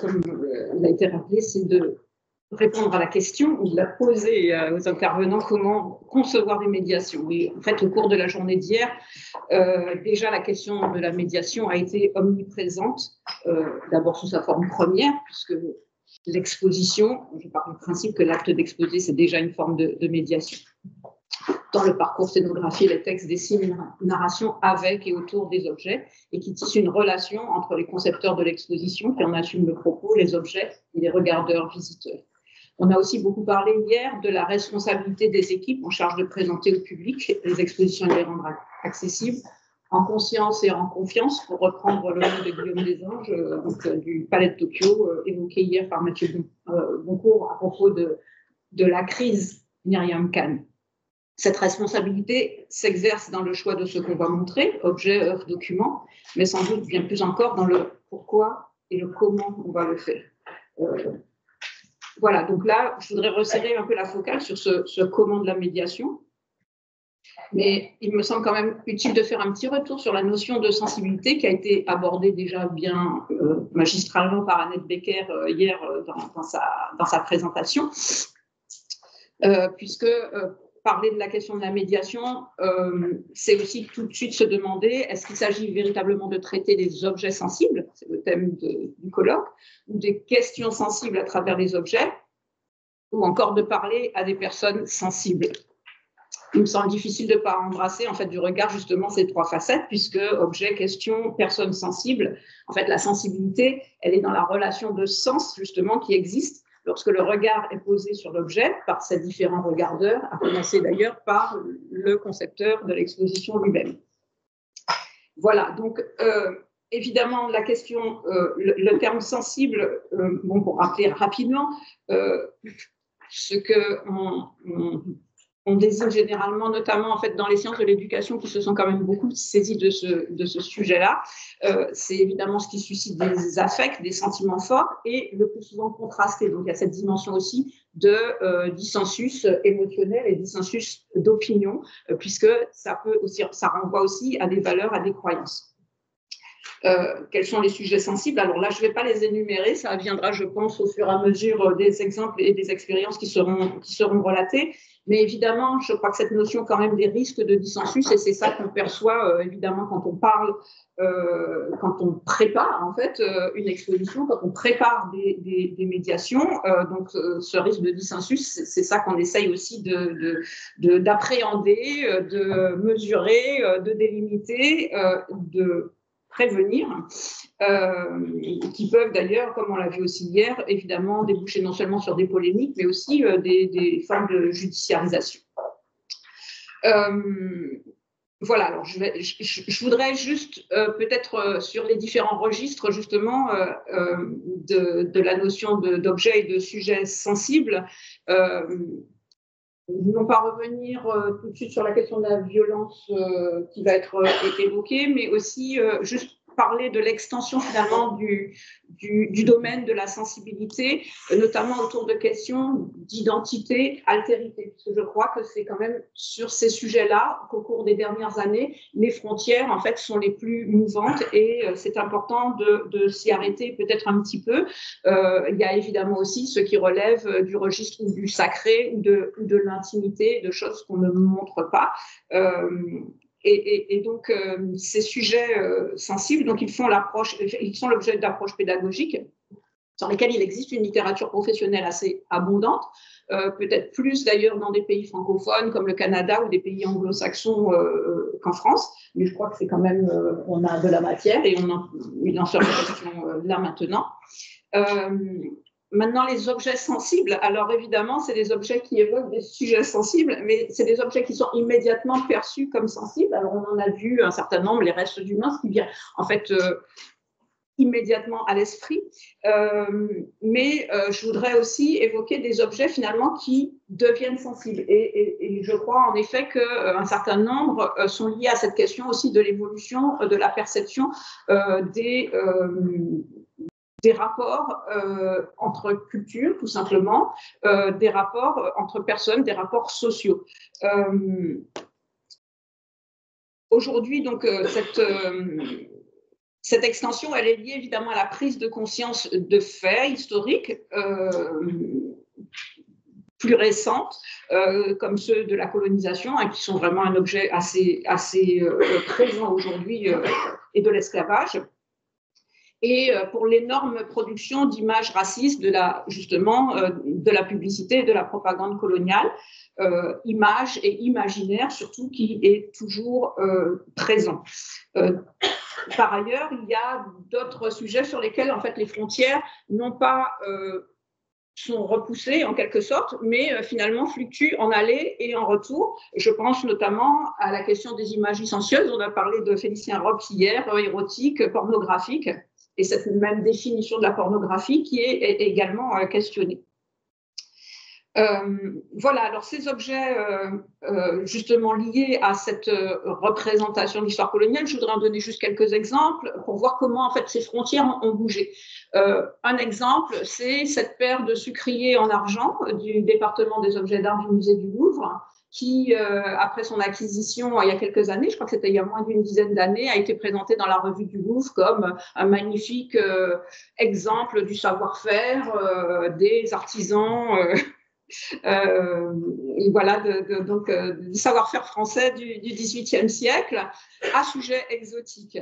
comme il a été rappelé, c'est de répondre à la question ou de la poser aux intervenants comment concevoir des médiations. Et en fait, au cours de la journée d'hier, déjà la question de la médiation a été omniprésente, d'abord sous sa forme première, puisque l'exposition, je pars du principe que l'acte d'exposer, c'est déjà une forme de médiation. Dans le parcours scénographie, les textes dessinent une narration avec et autour des objets et qui tissent une relation entre les concepteurs de l'exposition, qui en assument le propos, les objets et les regardeurs, visiteurs. On a aussi beaucoup parlé hier de la responsabilité des équipes en charge de présenter au public les expositions et de les rendre accessibles, en conscience et en confiance, pour reprendre le mot de Guillaume Desanges, du Palais de Tokyo, évoqué hier par Mathieu Boncourt à propos de la crise Myriam Khan. Cette responsabilité s'exerce dans le choix de ce qu'on va montrer, objet, œuvre, document, mais sans doute bien plus encore dans le pourquoi et le comment on va le faire. Voilà, donc là, je voudrais resserrer un peu la focale sur ce comment de la médiation. Mais il me semble quand même utile de faire un petit retour sur la notion de sensibilité qui a été abordée déjà bien magistralement par Annette Becker hier dans sa présentation, puisque parler de la question de la médiation, c'est aussi tout de suite se demander est-ce qu'il s'agit véritablement de traiter des objets sensibles, c'est le thème du colloque, ou des questions sensibles à travers les objets, ou encore de parler à des personnes sensibles. Il me semble difficile de ne pas embrasser en fait du regard justement ces trois facettes, puisque objet, question, personne sensible. En fait, la sensibilité, elle est dans la relation de sens justement qui existe lorsque le regard est posé sur l'objet par ses différents regardeurs, à commencer d'ailleurs par le concepteur de l'exposition lui-même. Voilà, donc évidemment la question, le terme sensible, bon, pour rappeler rapidement, ce que on désigne généralement, notamment en fait dans les sciences de l'éducation qui se sont quand même beaucoup saisies de ce sujet-là, c'est évidemment ce qui suscite des affects, des sentiments forts et le plus souvent contrastés. Donc il y a cette dimension aussi de dissensus émotionnel et dissensus d'opinion, puisque ça renvoie aussi à des valeurs, à des croyances. Quels sont les sujets sensibles? Alors là, je ne vais pas les énumérer, ça viendra, je pense, au fur et à mesure des exemples et des expériences qui seront relatées. Mais évidemment, je crois que cette notion quand même des risques de dissensus, et c'est ça qu'on perçoit évidemment quand on parle, quand on prépare en fait une exposition, quand on prépare des médiations. Donc ce risque de dissensus, c'est ça qu'on essaye aussi d'appréhender, de mesurer, de délimiter, de prévenir, qui peuvent d'ailleurs, comme on l'a vu aussi hier, évidemment déboucher non seulement sur des polémiques, mais aussi des formes de judiciarisation. Voilà, alors je voudrais juste peut-être sur les différents registres justement de la notion d'objet et de sujet sensible, non pas revenir tout de suite sur la question de la violence qui va être évoquée, mais aussi juste parler de l'extension finalement du domaine de la sensibilité, notamment autour de questions d'identité, altérité, parce que je crois que c'est quand même sur ces sujets-là qu'au cours des dernières années, les frontières en fait sont les plus mouvantes et c'est important de s'y arrêter peut-être un petit peu. Il y a évidemment aussi ce qui relève du registre du sacré ou de l'intimité, de choses qu'on ne montre pas. Et donc, ces sujets sensibles, donc ils sont l'objet d'approches pédagogiques sur lesquelles il existe une littérature professionnelle assez abondante, peut-être plus d'ailleurs dans des pays francophones comme le Canada ou des pays anglo-saxons qu'en France, mais je crois que c'est quand même, on a de la matière et il en sera question là maintenant. Maintenant, les objets sensibles, alors évidemment, c'est des objets qui évoquent des sujets sensibles, mais c'est des objets qui sont immédiatement perçus comme sensibles. Alors, on en a vu un certain nombre, les restes humains, ce qui vient en fait immédiatement à l'esprit. Mais je voudrais aussi évoquer des objets finalement qui deviennent sensibles. Et je crois en effet qu'un certain nombre sont liés à cette question aussi de l'évolution de la perception des rapports entre cultures, tout simplement, des rapports entre personnes, des rapports sociaux. Aujourd'hui, donc, Cette extension, elle est liée évidemment à la prise de conscience de faits historiques plus récentes, comme ceux de la colonisation, qui sont vraiment un objet assez présent aujourd'hui, et de l'esclavage. Et pour l'énorme production d'images racistes de la publicité et de la propagande coloniale, images et imaginaire surtout, qui est toujours présent. Par ailleurs, il y a d'autres sujets sur lesquels en fait les frontières sont repoussées en quelque sorte, mais finalement fluctuent en aller et en retour. Je pense notamment à la question des images licencieuses. On a parlé de Félicien Rops hier, érotique, pornographique, et cette même définition de la pornographie qui est également questionnée. Voilà, alors ces objets justement liés à cette représentation de l'histoire coloniale, je voudrais en donner juste quelques exemples pour voir comment en fait ces frontières ont bougé. Un exemple, c'est cette paire de sucriers en argent du département des objets d'art du musée du Louvre, qui, après son acquisition il y a quelques années, je crois que c'était il y a moins d'une dizaine d'années, a été présenté dans la revue du Louvre comme un magnifique exemple du savoir-faire des artisans voilà, donc du savoir-faire français du XVIIIe siècle à sujet exotique.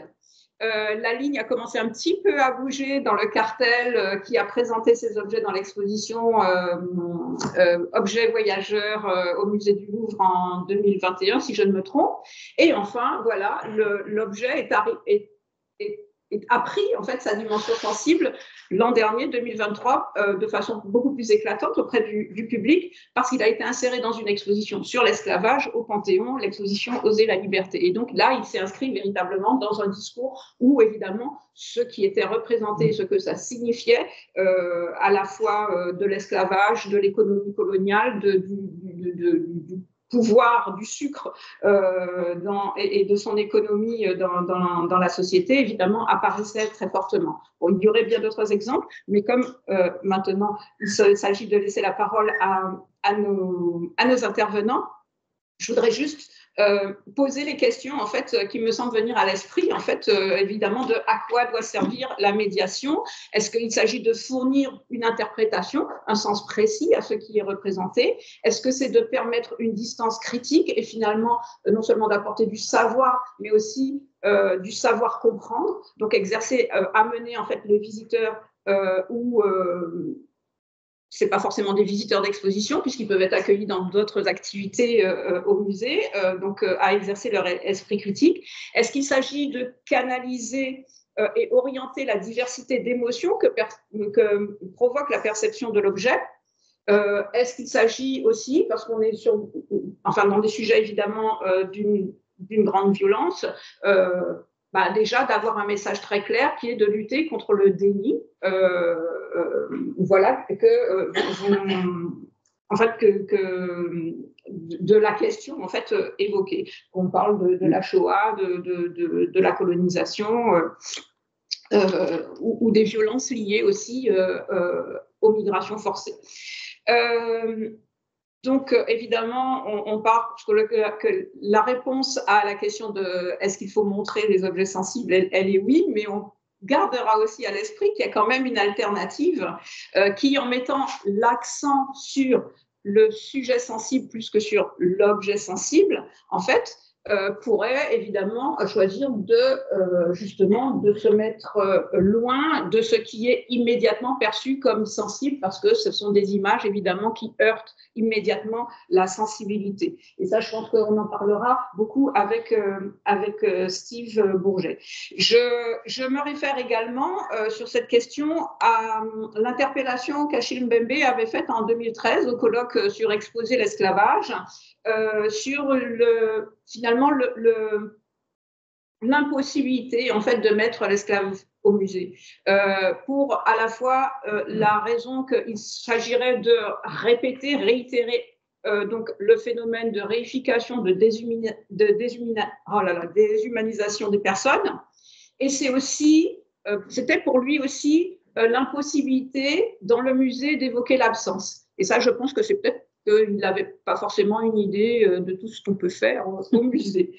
La ligne a commencé un petit peu à bouger dans le cartel qui a présenté ces objets dans l'exposition Objets voyageurs au musée du Louvre en 2021, si je ne me trompe. Et enfin, voilà, l'objet a pris en fait sa dimension sensible l'an dernier, 2023, de façon beaucoup plus éclatante auprès du public, parce qu'il a été inséré dans une exposition sur l'esclavage au Panthéon, l'exposition Oser la liberté. Et donc là, il s'est inscrit véritablement dans un discours où, évidemment, ce qui était représenté, ce que ça signifiait, à la fois de l'esclavage, de l'économie coloniale, du pouvoir du sucre et de son économie dans la société, évidemment, apparaissait très fortement. Bon, il y aurait bien d'autres exemples, mais comme maintenant, il s'agit de laisser la parole à nos intervenants, je voudrais juste poser les questions en fait qui me semblent venir à l'esprit, en fait, évidemment, de à quoi doit servir la médiation. Est-ce qu'il s'agit de fournir une interprétation, un sens précis à ce qui est représenté? Est-ce que c'est de permettre une distance critique et finalement non seulement d'apporter du savoir, mais aussi du savoir comprendre, donc amener en fait les visiteurs c'est pas forcément des visiteurs d'exposition, puisqu'ils peuvent être accueillis dans d'autres activités au musée, donc à exercer leur esprit critique. Est-ce qu'il s'agit de canaliser et orienter la diversité d'émotions que provoque la perception de l'objet? Est-ce qu'il s'agit aussi, parce qu'on est dans des sujets évidemment d'une grande violence, déjà d'avoir un message très clair qui est de lutter contre le déni, voilà, de la question en fait évoquée. On parle de la Shoah, de la colonisation ou des violences liées aussi aux migrations forcées. Donc, évidemment, on part, que la réponse à la question de est-ce qu'il faut montrer les objets sensibles, elle est oui, mais on gardera aussi à l'esprit qu'il y a quand même une alternative qui, en mettant l'accent sur le sujet sensible plus que sur l'objet sensible, en fait, pourrait évidemment choisir justement de se mettre loin de ce qui est immédiatement perçu comme sensible, parce que ce sont des images évidemment qui heurtent immédiatement la sensibilité. Et ça, je pense qu'on en parlera beaucoup avec Steve Bourget. Je me réfère également sur cette question à l'interpellation qu'Achille Mbembe avait faite en 2013 au colloque sur Exposer l'esclavage, sur finalement l'impossibilité en fait de mettre l'esclave au musée, pour à la fois la raison qu'il s'agirait de réitérer donc le phénomène de réification, de déshumanisation des personnes, et c'était pour lui aussi l'impossibilité dans le musée d'évoquer l'absence. Et ça, je pense que c'est peut-être qu'il n'avait pas forcément une idée de tout ce qu'on peut faire au musée.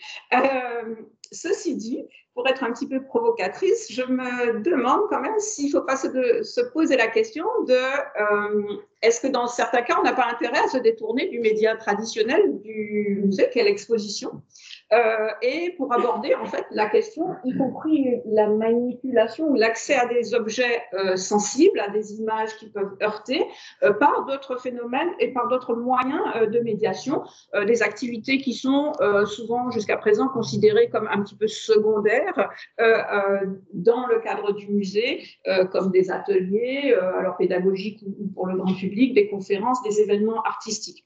ceci dit, pour être un petit peu provocatrice, je me demande quand même s'il ne faut pas se poser la question de est-ce que dans certains cas, on n'a pas intérêt à se détourner du média traditionnel du musée, qu'est l'exposition, et pour aborder en fait la question, y compris la manipulation ou l'accès à des objets sensibles, à des images qui peuvent heurter, par d'autres phénomènes et par d'autres moyens de médiation, des activités qui sont souvent jusqu'à présent considérées comme un petit peu secondaires dans le cadre du musée, comme des ateliers, alors pédagogiques ou pour le grand public, des conférences, des événements artistiques.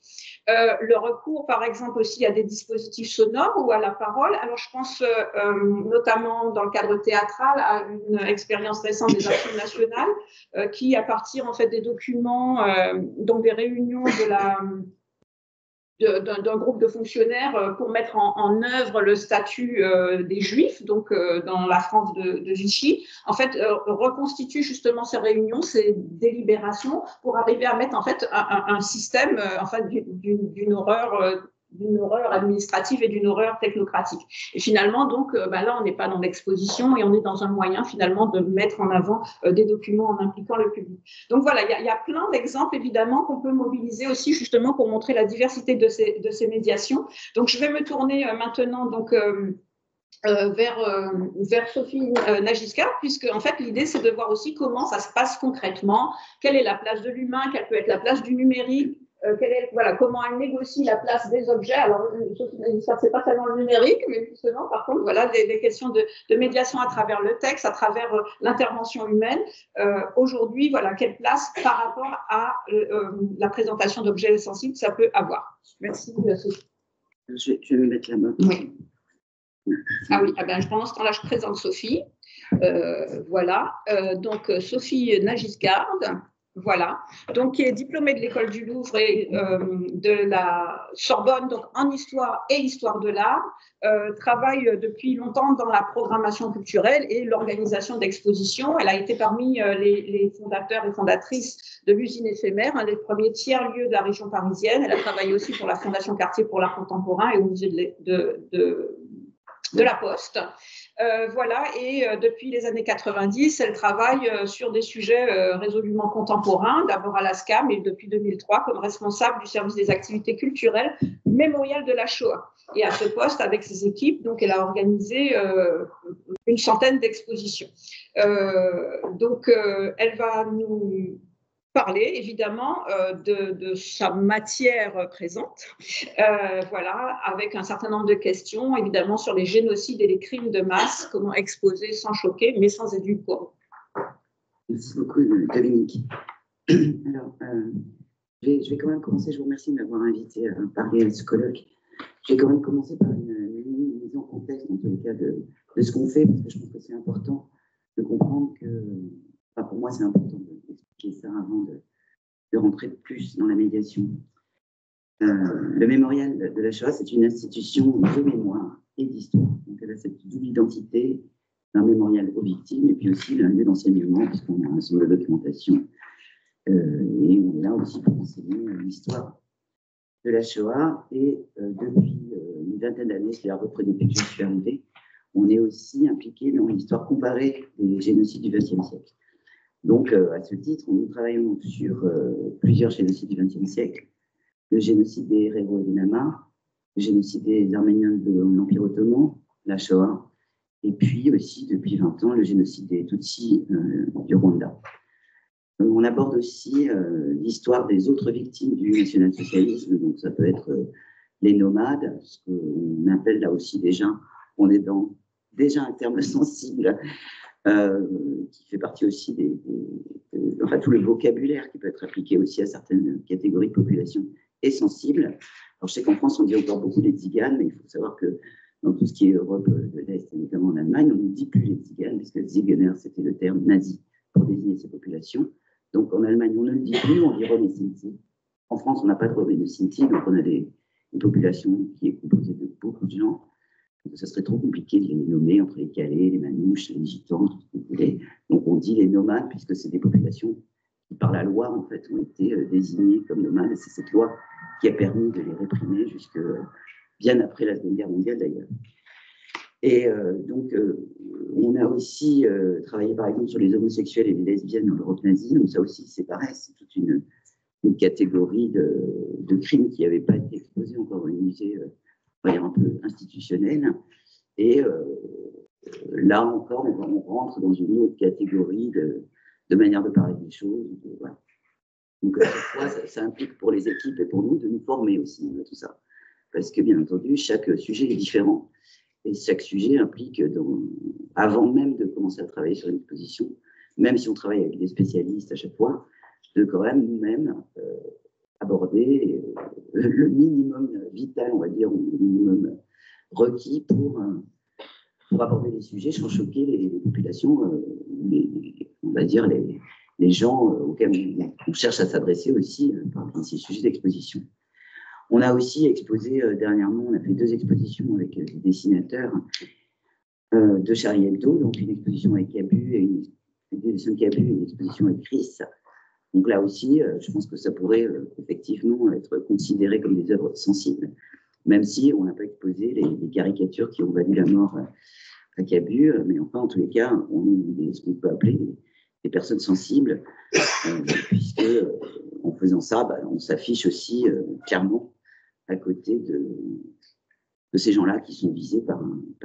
Le recours, par exemple, aussi à des dispositifs sonores ou à la parole. Alors, je pense notamment dans le cadre théâtral à une expérience récente des Archives nationales qui, à partir en fait des documents, donc des réunions d'un groupe de fonctionnaires pour mettre en œuvre le statut des Juifs, donc dans la France de Vichy, en fait, reconstitue justement ces réunions, ces délibérations, pour arriver à mettre en fait un système enfin, d'une horreur administrative et d'une horreur technocratique. Et finalement, donc, là, on n'est pas dans l'exposition et on est dans un moyen, finalement, de mettre en avant des documents en impliquant le public. Donc voilà, il y a plein d'exemples, évidemment, qu'on peut mobiliser aussi, justement, pour montrer la diversité de ces médiations. Donc, je vais me tourner maintenant, donc, vers Sophie Nagiscard, puisque en fait l'idée c'est de voir aussi comment ça se passe concrètement, quelle est la place de l'humain, quelle peut être la place du numérique, comment elle négocie la place des objets. Alors Sophie Nagiscard, c'est pas seulement le numérique, mais justement par contre voilà des questions de médiation à travers le texte, à travers l'intervention humaine. Aujourd'hui, voilà quelle place par rapport à la présentation d'objets sensibles ça peut avoir. Merci Sophie. Je vais me mettre la main. Oui. Ah oui, pendant ce temps-là, je présente Sophie. Voilà. Donc, Sophie Nagiscard, voilà. Donc, qui est diplômée de l'École du Louvre et de la Sorbonne, donc en histoire et histoire de l'art. Travaille depuis longtemps dans la programmation culturelle et l'organisation d'expositions. Elle a été parmi les fondateurs et fondatrices de l'usine éphémère, un des premiers tiers-lieux de la région parisienne. Elle a travaillé aussi pour la Fondation Cartier pour l'art contemporain et au musée de la Poste. Voilà, et depuis les années 90, elle travaille sur des sujets résolument contemporains, d'abord à l'ASCAM et depuis 2003 comme responsable du service des activités culturelles mémorial de la Shoah. Et à ce poste, avec ses équipes, donc elle a organisé une centaine d'expositions. Donc, elle va nous parler évidemment de sa matière présente, voilà, avec un certain nombre de questions évidemment sur les génocides et les crimes de masse, comment exposer sans choquer mais sans édulcorer. Merci beaucoup Dominique. Alors, je vais quand même commencer, je vous remercie de m'avoir invité à parler à ce colloque. Je vais quand même commencer par une mise en contexte en tous les cas de ce qu'on fait, parce que je pense que c'est important de comprendre que, enfin pour moi c'est important d'expliquer ça avant de rentrer plus dans la médiation. Le mémorial de la Shoah, c'est une institution de mémoire et d'histoire. Donc elle a cette double identité d'un mémorial aux victimes et puis aussi un lieu d'enseignement, puisqu'on a un ensemble de documentation. Et on est là aussi pour enseigner l'histoire de la Shoah. Et depuis une vingtaine d'années, c'est à peu près depuis que je suis arrivée, on est aussi impliqué dans l'histoire comparée des génocides du XXe siècle. Donc, à ce titre, nous travaillons sur plusieurs génocides du XXe siècle. Le génocide des Héréros et des Namas, le génocide des Arméniens de l'Empire ottoman, la Shoah, et puis aussi, depuis 20 ans, le génocide des Tutsis du Rwanda. On aborde aussi l'histoire des autres victimes du national-socialisme, donc ça peut être les nomades, ce qu'on appelle là aussi déjà, on est dans déjà un terme sensible, qui fait partie aussi enfin, tout le vocabulaire qui peut être appliqué aussi à certaines catégories de population est sensible. Alors, je sais qu'en France, on dit encore beaucoup les tziganes, mais il faut savoir que dans tout ce qui est Europe de l'Est, et notamment en Allemagne, on ne dit plus les tziganes, puisque Zigener, c'était le terme nazi pour désigner ces populations. Donc, en Allemagne, on ne le dit plus, on dit Roms et Sinti. En France, on n'a pas de Roms et de Sinti, donc on a une population qui est composée de beaucoup de gens. Donc, ça serait trop compliqué de les nommer entre les Calais, les Manouches, les Gitans, tout ce que vous voulez. Donc, on dit les nomades, puisque c'est des populations qui, par la loi, en fait, ont été désignées comme nomades. Et c'est cette loi qui a permis de les réprimer jusque bien après la Seconde Guerre mondiale, d'ailleurs. Et donc, on a aussi travaillé, par exemple, sur les homosexuels et les lesbiennes en Europe nazie. Donc, ça aussi, c'est pareil, c'est toute une catégorie de crimes qui n'avaient pas été exposés encore au musée, on va dire un peu institutionnel. Et là encore, on rentre dans une autre catégorie de manière de parler des choses. Voilà. Donc, à chaque fois, ça implique pour les équipes et pour nous de nous former aussi, tout ça. Parce que, bien entendu, chaque sujet est différent. Et chaque sujet implique, avant même de commencer à travailler sur une exposition, même si on travaille avec des spécialistes à chaque fois, de quand même nous-mêmes aborder le minimum vital, on va dire, ou le minimum requis pour aborder les sujets sans choquer les populations, on va dire les gens auxquels on cherche à s'adresser aussi par ces sujets d'exposition. On a aussi exposé dernièrement, on a fait 2 expositions avec des dessinateurs de Charlie Hebdo, donc une exposition avec Cabu et une exposition avec Chris. Donc là aussi, je pense que ça pourrait effectivement être considéré comme des œuvres sensibles, même si on n'a pas exposé les caricatures qui ont valu la mort à Cabu, mais enfin, en tous les cas, on est ce qu'on peut appeler des personnes sensibles, puisque en faisant ça, on s'affiche aussi clairement à côté de ces gens-là qui sont visés par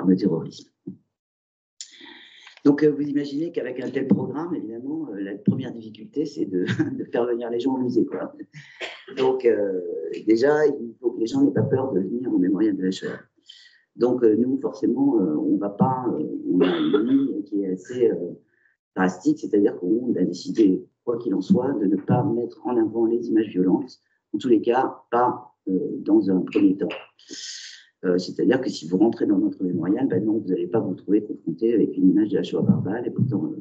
le terrorisme. Donc, vous imaginez qu'avec un tel programme, évidemment, la première difficulté, c'est de faire venir les gens au musée, quoi. Donc, déjà, il faut que les gens n'aient pas peur de venir au mémorial de la Shoah. Donc, nous, forcément, on va pas... on a une ligne qui est assez drastique, c'est-à-dire qu'on a décidé, quoi qu'il en soit, de ne pas mettre en avant les images violentes, en tous les cas, pas dans un premier temps. C'est-à-dire que si vous rentrez dans notre mémorial, non, vous n'allez pas vous trouver confronté avec une image de la Shoah par balle. Et pourtant,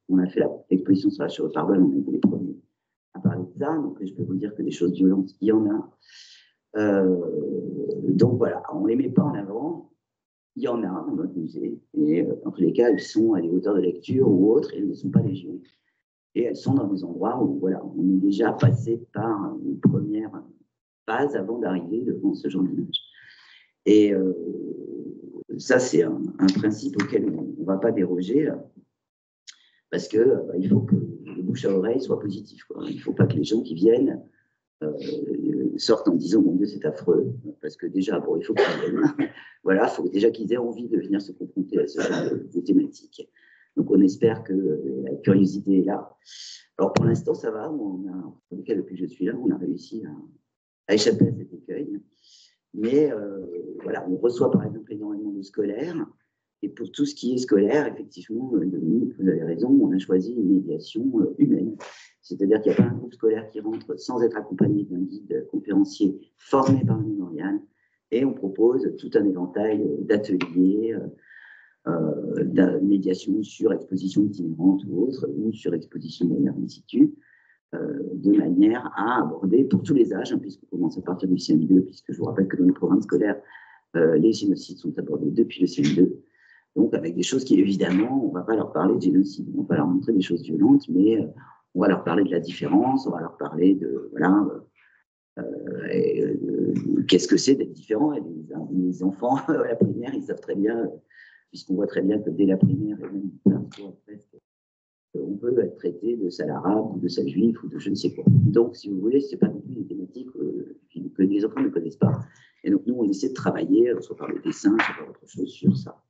on a fait l'exposition sur la Shoah par balle, on a été les premiers à parler de ça. Donc, je peux vous dire que des choses violentes, il y en a. Donc, voilà, on ne les met pas en avant. Il y en a dans notre musée. Et dans tous les cas, elles sont à des hauteurs de lecture ou autres, et elles ne sont pas légion. Et elles sont dans des endroits où, voilà, on est déjà passé par une première phase avant d'arriver devant ce genre d'image. Et ça, c'est un principe auquel on ne va pas déroger, parce que il faut que le bouche à oreille soit positif, quoi. Il ne faut pas que les gens qui viennent sortent en disant « Mon Dieu, c'est affreux », parce que déjà, il faut qu'ils viennent. Voilà, il faut déjà qu'ils aient envie de venir se confronter à ce genre de thématiques. Donc, on espère que la curiosité est là. Alors, pour l'instant, ça va. En tout cas, depuis que je suis là, on a réussi à échapper à cet écueil. Mais voilà, on reçoit par exemple énormément de scolaires. Et pour tout ce qui est scolaire, effectivement, Dominique, vous avez raison, on a choisi une médiation humaine. C'est-à-dire qu'il n'y a pas un groupe scolaire qui rentre sans être accompagné d'un guide conférencier formé par le mémorial. Et on propose tout un éventail d'ateliers, de médiation sur exposition itinérante ou autre, ou sur exposition d'ailleurs in situ, de manière à aborder pour tous les âges, puisqu'on commence à partir du CM2, puisque je vous rappelle que dans les programmes scolaires, les génocides sont abordés depuis le CM2. Donc, avec des choses qui, évidemment, on ne va pas leur parler de génocide, on va leur montrer des choses violentes, mais on va leur parler de la différence, on va leur parler de, voilà, qu'est-ce que c'est d'être différent. Et les enfants à la primaire, ils savent très bien, puisqu'on voit très bien que dès la primaire, et même presque, on peut être traité de sale arabe, ou de sale juif, ou de je ne sais quoi. Donc, si vous voulez, ce n'est pas non plus une thématique que les enfants ne connaissent pas. Et donc, nous, on essaie de travailler, soit par le dessin, soit par autre chose, sur ça.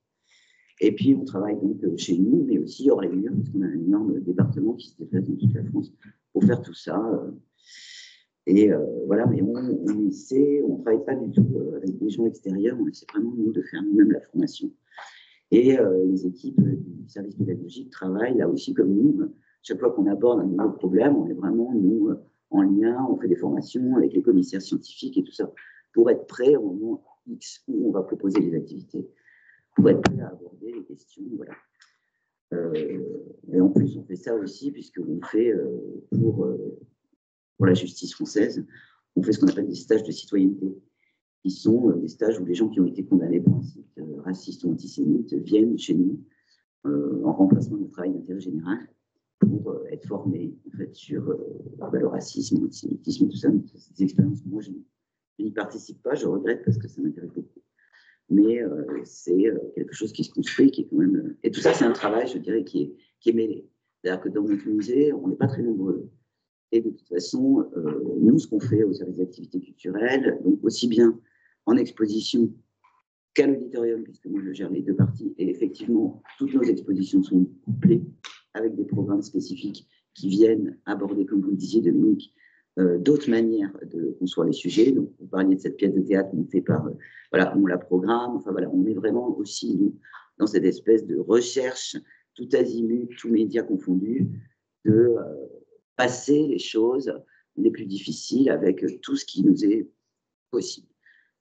Et puis, on travaille donc chez nous, mais aussi hors les murs, parce qu'on a un énorme département qui se déplace dans toute la France pour faire tout ça. Et voilà, mais on essaie, on ne travaille pas du tout avec des gens extérieurs, on essaie vraiment, nous, de faire nous-mêmes la formation. Et les équipes du service pédagogique travaillent là aussi comme nous. Chaque fois qu'on aborde un nouveau problème, on est vraiment, nous, en lien, on fait des formations avec les commissaires scientifiques et tout ça, pour être prêt au moment X où on va proposer les activités, pour être prêt à aborder les questions. Voilà. Et en plus, on fait ça aussi, puisqu'on fait, pour la justice française, on fait ce qu'on appelle des stages de citoyenneté, qui sont des stages où les gens qui ont été condamnés pour un site raciste ou antisémite viennent chez nous en remplacement de travail d'intérêt général pour être formés en fait, sur le racisme, l'antisémitisme et tout ça. Ces expériences, moi, je n'y participe pas, je regrette parce que ça m'intéresse beaucoup. mais c'est quelque chose qui se construit, qui est quand même... Et tout ça, c'est un travail, je dirais, qui est mêlé. C'est-à-dire que dans notre musée, on n'est pas très nombreux. Et de toute façon, nous, ce qu'on fait au service d'activités culturelles, donc aussi bien en exposition qu'à l'auditorium, puisque moi je gère les deux parties, et effectivement, toutes nos expositions sont couplées avec des programmes spécifiques qui viennent aborder, comme vous le disiez, Dominique, d'autres manières de construire les sujets. Donc, vous parliez de cette pièce de théâtre qu'on fait par, voilà, on la programme, enfin voilà, on est vraiment aussi, nous, dans cette espèce de recherche, tout azimut, tous médias confondus, de passer les choses les plus difficiles avec tout ce qui nous est possible.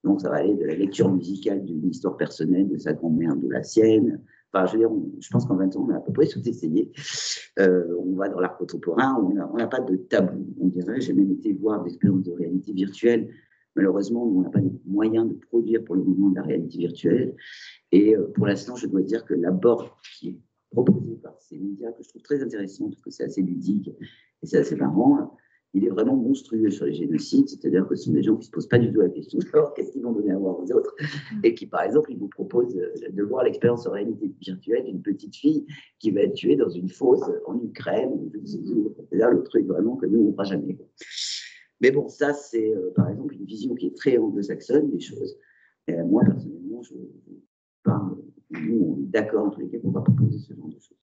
Donc, ça va aller de la lecture musicale d'une histoire personnelle, de sa grand-mère, de la sienne. Enfin, je veux dire, je pense qu'en 20 ans, on a à peu près tout essayé. On va dans l'art contemporain, on n'a pas de tabou, on dirait. J'ai même été voir des expériences de réalité virtuelle. Malheureusement, on n'a pas de moyens de produire pour le moment de la réalité virtuelle. Et pour l'instant, je dois dire que l'abord qui est proposé par ces médias, que je trouve très intéressant, parce que c'est assez ludique et c'est assez marrant, il est vraiment monstrueux sur les génocides, c'est-à-dire que ce sont des gens qui ne se posent pas du tout la question, alors qu'est-ce qu'ils vont donner à voir aux autres, et qui, par exemple, ils vous proposent de voir l'expérience en réalité virtuelle d'une petite fille qui va être tuée dans une fosse en Ukraine, c'est-à-dire le truc vraiment que nous, on ne fera jamais. Mais bon, ça, c'est, par exemple, une vision qui est très anglo-saxonne des choses. Et moi, personnellement, nous, on est d'accord entre les pour ne pas proposer ce genre de choses.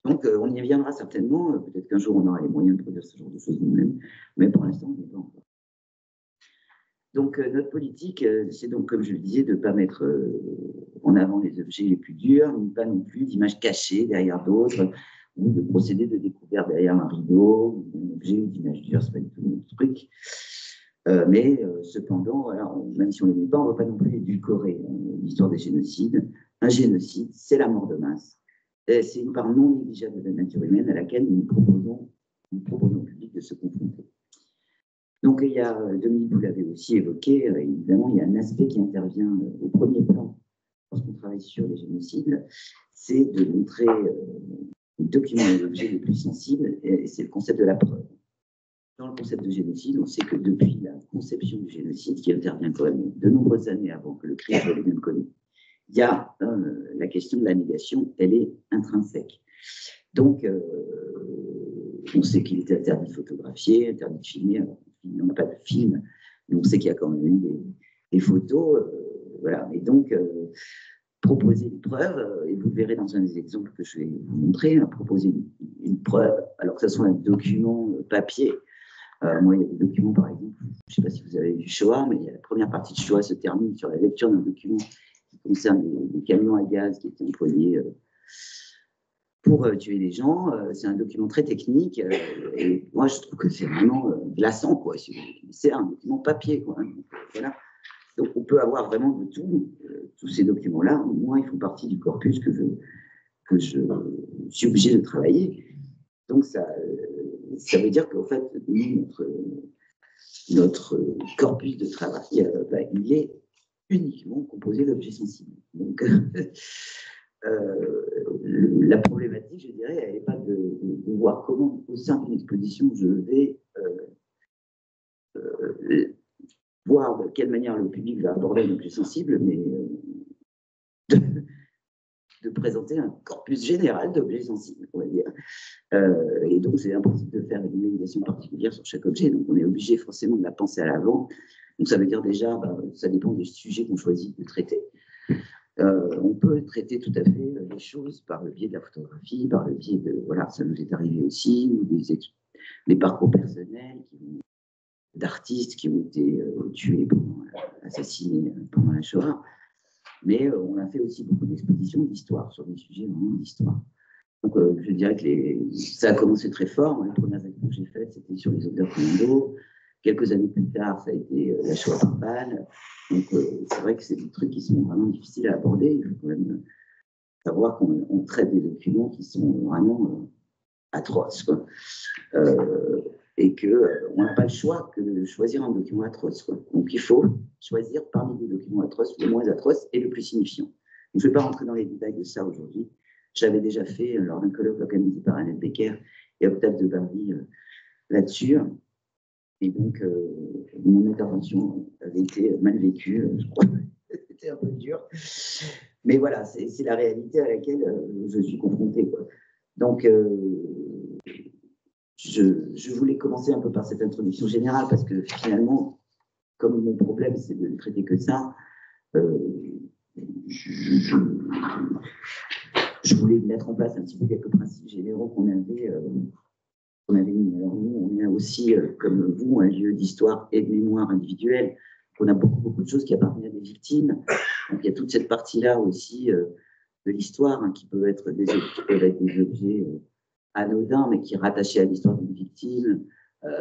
Donc, on y viendra certainement. Peut-être qu'un jour, on aura les moyens de produire ce genre de choses nous-mêmes. Mais pour l'instant, on n'est pas encore. Donc, notre politique, c'est donc, comme je le disais, de ne pas mettre en avant les objets les plus durs, ni pas non plus d'images cachées derrière d'autres, ou de procéder de découverte derrière un rideau, d'un objet ou d'images dures, ce n'est pas du tout notre truc. Mais cependant, voilà, même si on ne les met pas, on ne va pas non plus édulcorer l'histoire des génocides. Un génocide, c'est la mort de masse. C'est une part non négligeable de la nature humaine à laquelle nous proposons au public de se confronter. Donc, il y a, Dominique, vous l'avez aussi évoqué, évidemment, il y a un aspect qui intervient au premier plan lorsqu'on travaille sur les génocides, c'est de montrer les documents et les objets les plus sensibles, et c'est le concept de la preuve. Dans le concept de génocide, on sait que depuis la conception du génocide, qui intervient quand même de nombreuses années avant que le crime soit lui-même connu, il y a la question de la négation, elle est intrinsèque. Donc, on sait qu'il était interdit de photographier, interdit de filmer. Alors, il n'y en a pas de film, mais on sait qu'il y a quand même eu des photos. Voilà. Et donc, proposer des preuves, et vous verrez dans un des exemples que je vais vous montrer, proposer une preuve, alors que ce soit un document papier. Moi, il y a des documents, par exemple, je ne sais pas si vous avez vu Shoah, mais la première partie de Shoah se termine sur la lecture d'un document qui concerne les camions à gaz qui étaient employés pour tuer les gens. C'est un document très technique, et moi, je trouve que c'est vraiment glaçant, quoi. C'est un document papier, quoi. Donc, voilà. Donc, on peut avoir vraiment de tout. Tous ces documents-là, moi, ils font partie du corpus que je suis obligé de travailler. Donc, ça veut dire qu'en fait, notre corpus de travail, il est uniquement composé d'objets sensibles. Donc, la problématique, je dirais, elle n'est pas de voir comment, au sein d'une exposition, je vais voir de quelle manière le public va aborder un objet sensible, mais de présenter un corpus général d'objets sensibles, on va dire. Et donc, c'est impossible de faire une médiation particulière sur chaque objet. Donc, on est obligé forcément de la penser à l'avant. Donc, ça veut dire déjà, ça dépend du sujet qu'on choisit de traiter. On peut traiter tout à fait les choses par le biais de la photographie, par le biais de... Voilà, ça nous est arrivé aussi, ou des parcours personnels d'artistes qui ont été tués, assassinés pendant la Shoah. Mais on a fait aussi beaucoup d'expositions d'histoire, sur des sujets vraiment d'histoire. Donc, je dirais que ça a commencé très fort. Les premières expos que j'ai faites, c'était sur les odeurs commando. Quelques années plus tard, ça a été la Shoah par balle. Donc, c'est vrai que c'est des trucs qui sont vraiment difficiles à aborder. Il faut quand même savoir qu'on traite des documents qui sont vraiment atroces, quoi. Et qu'on n'a pas le choix que de choisir un document atroce, quoi. Donc, il faut choisir parmi les documents atroces le moins atroce et le plus signifiant. Donc, je ne vais pas rentrer dans les détails de ça aujourd'hui. J'avais déjà fait, lors d'un colloque organisé par Annette Becker et Octave de Barbie là-dessus. Et donc, mon intervention avait été mal vécue, je crois. C'était un peu dur. Mais voilà, c'est la réalité à laquelle je suis confrontée, quoi. Donc, je voulais commencer un peu par cette introduction générale parce que finalement, comme mon problème, c'est de ne traiter que ça, je voulais mettre en place un petit peu quelques principes généraux qu'on avait mis. Alors nous, on est aussi, comme vous, un lieu d'histoire et de mémoire individuelle. On a beaucoup de choses qui appartiennent à des victimes. Donc il y a toute cette partie-là aussi de l'histoire qui peuvent être des objets anodins, mais qui, rattachés à l'histoire d'une victime,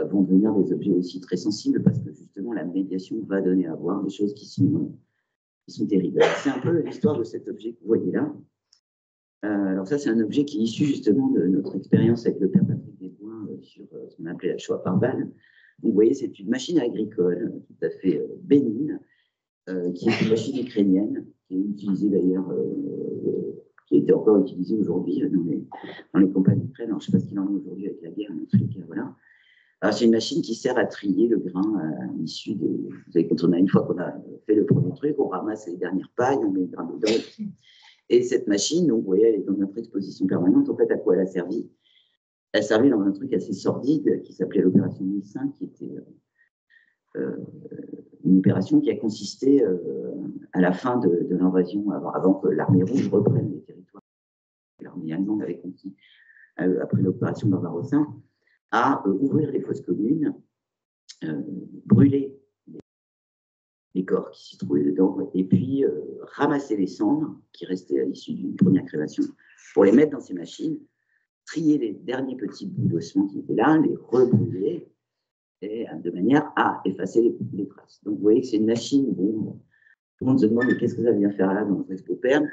vont devenir des objets aussi très sensibles parce que justement la médiation va donner à voir des choses qui sont terribles. C'est un peu l'histoire de cet objet que vous voyez là. Alors ça, c'est un objet qui est issu justement de notre expérience avec le père Patrick Desbois sur ce qu'on appelait la Shoah par balle. Vous voyez, c'est une machine agricole tout à fait bénigne, qui est une machine ukrainienne, qui est utilisée d'ailleurs, qui était encore utilisée aujourd'hui dans les campagnes d'Ukraine. Alors je ne sais pas ce qu'il en est aujourd'hui avec la guerre, mais en tous les cas, voilà. Alors c'est une machine qui sert à trier le grain issu des... Vous savez, quand une fois qu'on a fait le premier truc, on ramasse les dernières pailles, on met le grain dedans. Et cette machine, donc, vous voyez, elle est dans notre exposition permanente. En fait, à quoi elle a servi? Elle a servi dans un truc assez sordide qui s'appelait l'opération 1005, qui était une opération qui a consisté à la fin de l'invasion, avant que l'armée rouge reprenne les territoires que l'armée allemande avait conquis après l'opération Barbarossa, à ouvrir les fosses communes, brûler les corps qui s'y trouvaient dedans, et puis ramasser les cendres qui restaient à l'issue d'une première crémation pour les mettre dans ces machines, trier les derniers petits bouts d'ossements qui étaient là, les rebrûler, et de manière à effacer les traces. Donc vous voyez que c'est une machine, bon, tout le monde se demande mais qu'est-ce que ça vient faire là dans notre expo-perme.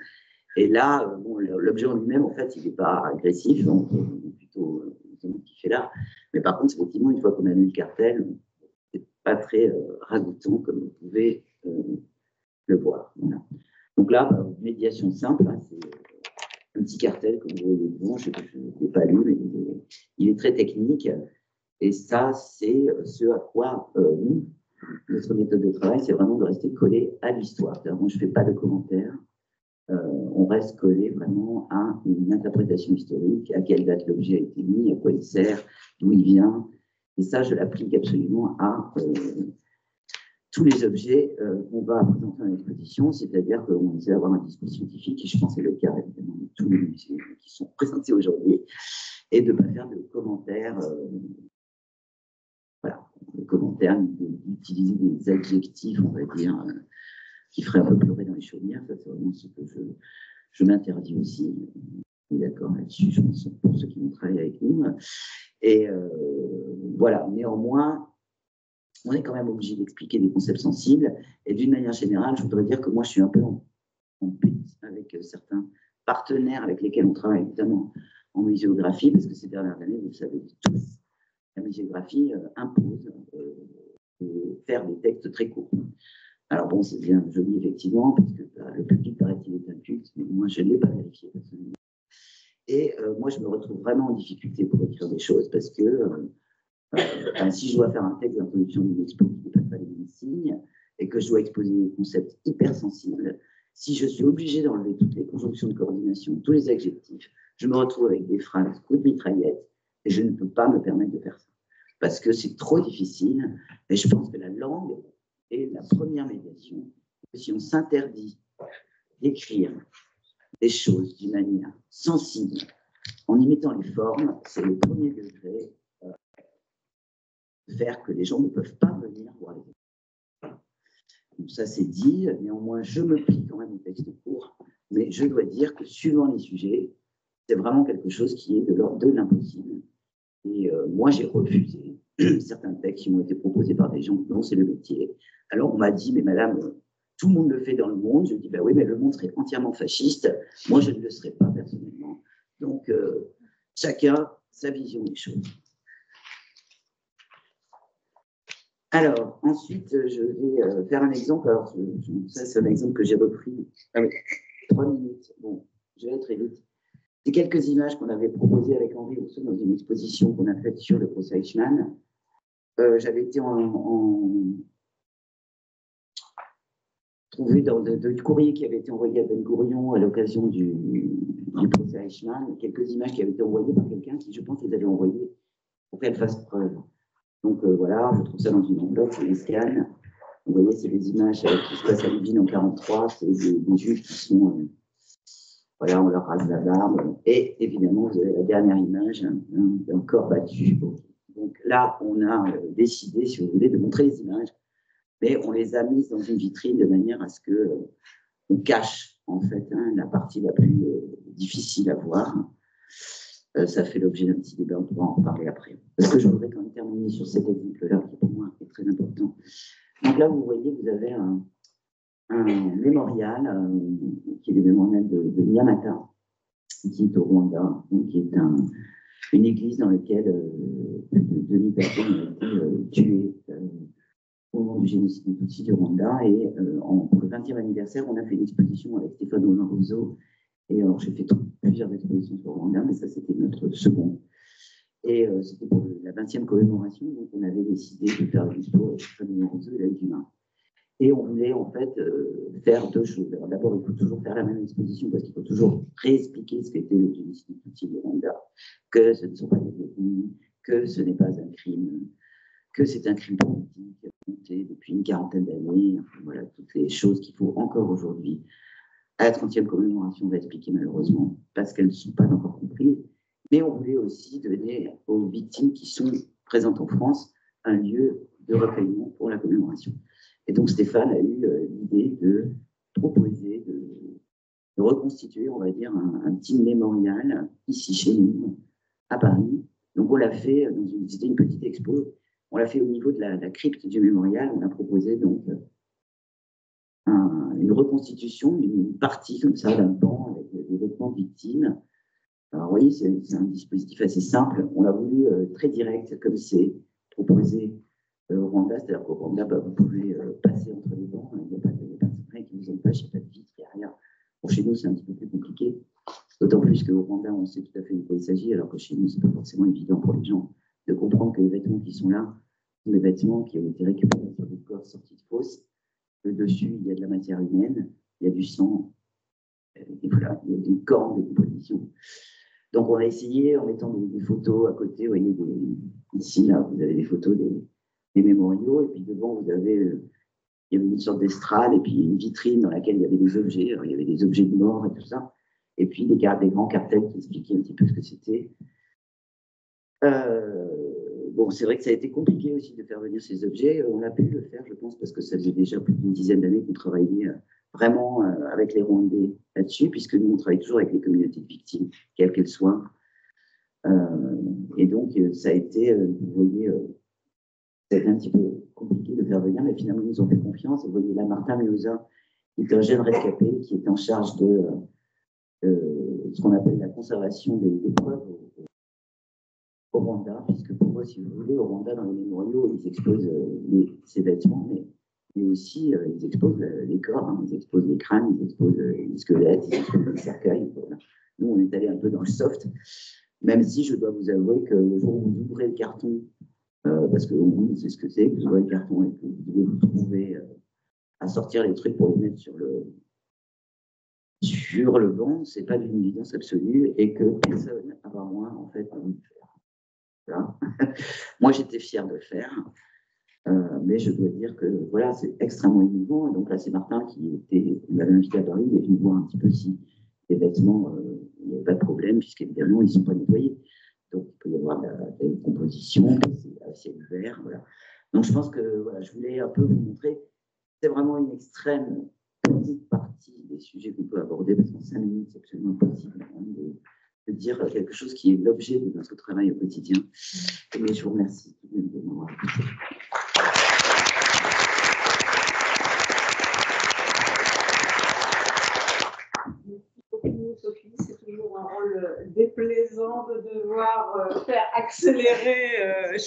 Et là, bon, l'objet en lui-même, en fait, il n'est pas agressif, donc plutôt ce qui fait là. Mais par contre, effectivement, une fois qu'on a mis le cartel, c'est pas très ragoûtant comme vous pouvez le voir. Voilà. Donc là, médiation simple, hein, c'est un petit cartel comme vous voyez devant, je ne l'ai pas lu, mais il est très technique. Et ça, c'est ce à quoi nous, notre méthode de travail, c'est vraiment de rester collé à l'histoire. Moi, je ne fais pas de commentaires. On reste collé vraiment à une interprétation historique, à quelle date l'objet a été mis, à quoi il sert, d'où il vient. Et ça, je l'applique absolument à tous les objets qu'on va présenter en exposition, c'est-à-dire qu'on essaie d'avoir un discours scientifique, et je pense que c'est le cas évidemment de tous les musées qui sont présentés aujourd'hui, et de ne pas faire de commentaires, d'utiliser des adjectifs, on va dire, qui feraient un peu pleurer dans les chaumières. Ça, c'est vraiment ce que je m'interdis aussi. On est d'accord là-dessus, je pense, pour ceux qui vont travailler avec nous. Et voilà, néanmoins, on est quand même obligé d'expliquer des concepts sensibles. Et d'une manière générale, je voudrais dire que moi, je suis un peu en pute avec certains partenaires avec lesquels on travaille, notamment en muséographie, parce que ces dernières années, vous le savez tous, la muséographie impose de faire des textes très courts. Alors bon, c'est bien joli, effectivement, parce que le public paraît qu'il est inculte, mais moi, je ne l'ai pas vérifié personnellement. Et moi, je me retrouve vraiment en difficulté pour écrire des choses, parce que si je dois faire un texte d'introduction d'une expo qui ne dépasse pas les 1000 signes, et que je dois exposer des concepts hypersensibles, si je suis obligé d'enlever toutes les conjonctions de coordination, tous les adjectifs, je me retrouve avec des phrases coup de mitraillette, et je ne peux pas me permettre de faire ça, parce que c'est trop difficile, et je pense que la langue est la première médiation. Si on s'interdit d'écrire des choses d'une manière sensible, en imitant les formes, c'est le premier degré de faire que les gens ne peuvent pas venir voir les autres. Donc ça, c'est dit. Néanmoins, je me plie quand même au texte court, mais je dois dire que suivant les sujets, c'est vraiment quelque chose qui est de l'ordre de l'impossible. Et moi, j'ai refusé certains textes qui m'ont été proposés par des gens dont c'est le métier. Alors, on m'a dit, mais madame, tout le monde le fait dans le monde. Je dis, ben oui, mais le monde serait entièrement fasciste. Moi, je ne le serais pas personnellement. Donc, chacun sa vision des choses. Alors, ensuite, je vais faire un exemple. Alors, ça, c'est un exemple que j'ai repris. 3 minutes. Bon, je vais aller très vite. C'est quelques images qu'on avait proposées avec Henri Rousseau dans une exposition qu'on a faite sur le procès Eichmann. J'avais été trouvé du courrier qui avait été envoyé à Ben Gourion à l'occasion du procès Eichmann, quelques images qui avaient été envoyées par quelqu'un qui, je pense, les avait envoyées pour qu'elles fassent preuve. Donc voilà, je trouve ça dans une enveloppe, je les scanne. Vous voyez, c'est des images qui se passent à Libye en 1943, c'est des juifs qui sont, voilà, on leur rase la barbe. Et évidemment, vous avez la dernière image d'un corps battu. Donc là, on a décidé, si vous voulez, de montrer les images, mais on les a mises dans une vitrine de manière à ce que on cache, en fait, la partie la plus difficile à voir. Ça fait l'objet d'un petit débat, on pourra en parler après. Parce que je voudrais quand même terminer sur cet exemple-là, qui pour moi est très important. Donc là, vous voyez, vous avez un mémorial, qui est le mémorial de Nyamata, qui est au Rwanda, donc qui est une église dans laquelle plus de 2000 personnes ont été tuées au moment du génocide Tutsi du Rwanda. Et pour le 20e anniversaire, on a fait une exposition avec Stéphane Rousseau. Et alors, j'ai fait plusieurs expositions sur le Rwanda, mais ça, c'était notre seconde. Et c'était pour la 20e commémoration, donc on avait décidé de faire une expo avec Stéphane Rousseau et l'œil humain. Et on voulait en fait faire deux choses. Alors d'abord, il faut toujours faire la même exposition parce qu'il faut toujours réexpliquer ce qu'était le génocide Tutsi du Rwanda, que ce ne sont pas des détenus, que ce n'est pas un crime, que c'est un crime politique monté depuis une quarantaine d'années. Enfin, voilà, toutes les choses qu'il faut encore aujourd'hui, à la 30e commémoration, va expliquer malheureusement, parce qu'elles ne sont pas encore comprises. Mais on voulait aussi donner aux victimes qui sont présentes en France un lieu de recueillement pour la commémoration. Et donc Stéphane a eu l'idée de proposer, de reconstituer, on va dire, un petit mémorial ici chez nous, à Paris. Donc on l'a fait, c'était une petite expo, on l'a fait au niveau de la crypte du mémorial. On a proposé donc une reconstitution d'une partie comme ça d'un pan avec des vêtements de victimes. Alors vous voyez, c'est un dispositif assez simple. On l'a voulu très direct, comme c'est proposé au Rwanda, c'est-à-dire qu'au Rwanda, vous pouvez passer entre les bancs, il n'y a pas de secret qui vous empêche, il n'y a pas de vitre, il n'y a rien. Bon, chez nous, c'est un petit peu plus compliqué, d'autant plus qu'au Rwanda, on sait tout à fait de quoi il s'agit, alors que chez nous, ce n'est pas forcément évident pour les gens de comprendre que les vêtements qui sont là sont des vêtements qui ont été récupérés sur des corps sortis de fosse. Dessus, il y a de la matière humaine, il y a du sang, et voilà, il y a des corps de décomposition. Donc, on a essayé en mettant des photos à côté. Vous voyez, ici, là, vous avez des photos des mémoriaux, et puis devant, vous avez, il y avait une sorte d'estrade, et puis une vitrine dans laquelle il y avait des objets. Alors, il y avait des objets de mort et tout ça, et puis des grands cartels qui expliquaient un petit peu ce que c'était. Bon, c'est vrai que ça a été compliqué aussi de faire venir ces objets. On a pu le faire, je pense, parce que ça faisait déjà plus d'une dizaine d'années qu'on travaillait vraiment avec les Rwandais là-dessus, puisque nous, on travaille toujours avec les communautés de victimes, quelles qu'elles soient. Et donc, ça a été, vous voyez, ça a été un petit peu compliqué de faire venir, mais finalement, ils nous ont fait confiance. Et vous voyez là, Martin Meoza, qui est un jeune rescapé, qui est en charge de ce qu'on appelle la conservation des preuves au Rwanda, puisque pour eux, si vous voulez, au Rwanda, dans les mémoriaux, ils exposent ces vêtements, mais aussi ils exposent les corps, ils exposent les crânes, ils exposent les squelettes, ils exposent les cercueils. Voilà. Nous, on est allé un peu dans le soft, même si je dois vous avouer que le jour où vous ouvrez le carton, parce que on sait ce que c'est, que vous ouvrez le carton et que vous devez vous trouver à sortir les trucs pour les mettre sur le banc, c'est pas d'une évidence absolue et que personne, à part moi, en fait, a envie de faire. Voilà. Moi, j'étais fière de le faire, mais je dois dire que voilà, c'est extrêmement émouvant. Donc là, c'est Martin qui m'avait invité à Paris, il est venu voir un petit peu si les vêtements, il n'y avait pas de problème, puisqu'évidemment, ils ne sont pas nettoyés. Donc, il peut y avoir de la décomposition, c'est assez ouvert. Voilà. Donc, je pense que voilà, je voulais un peu vous montrer, c'est vraiment une extrême petite partie des sujets qu'on peut aborder, parce qu'en 5 minutes, c'est absolument impossible de dire quelque chose qui est l'objet de notre travail au quotidien. Mais je vous remercie de m'avoir écouté. Sophie, c'est toujours un rôle déplaisant de devoir faire accélérer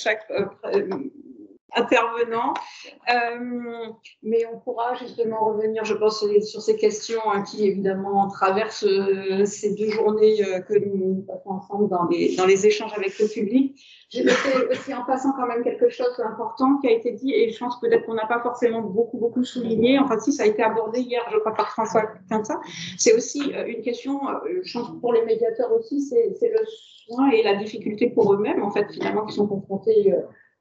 intervenants. Mais on pourra justement revenir, je pense, sur ces questions qui évidemment traversent ces 2 journées que nous passons ensemble dans les échanges avec le public. J'ai noté aussi en passant quand même quelque chose d'important qui a été dit, et je pense peut-être qu'on n'a pas forcément beaucoup souligné, enfin si ça a été abordé hier, je crois, par François Quintin. C'est aussi une question, je pense pour les médiateurs aussi, c'est le soin et la difficulté pour eux-mêmes, en fait, finalement, qui sont confrontés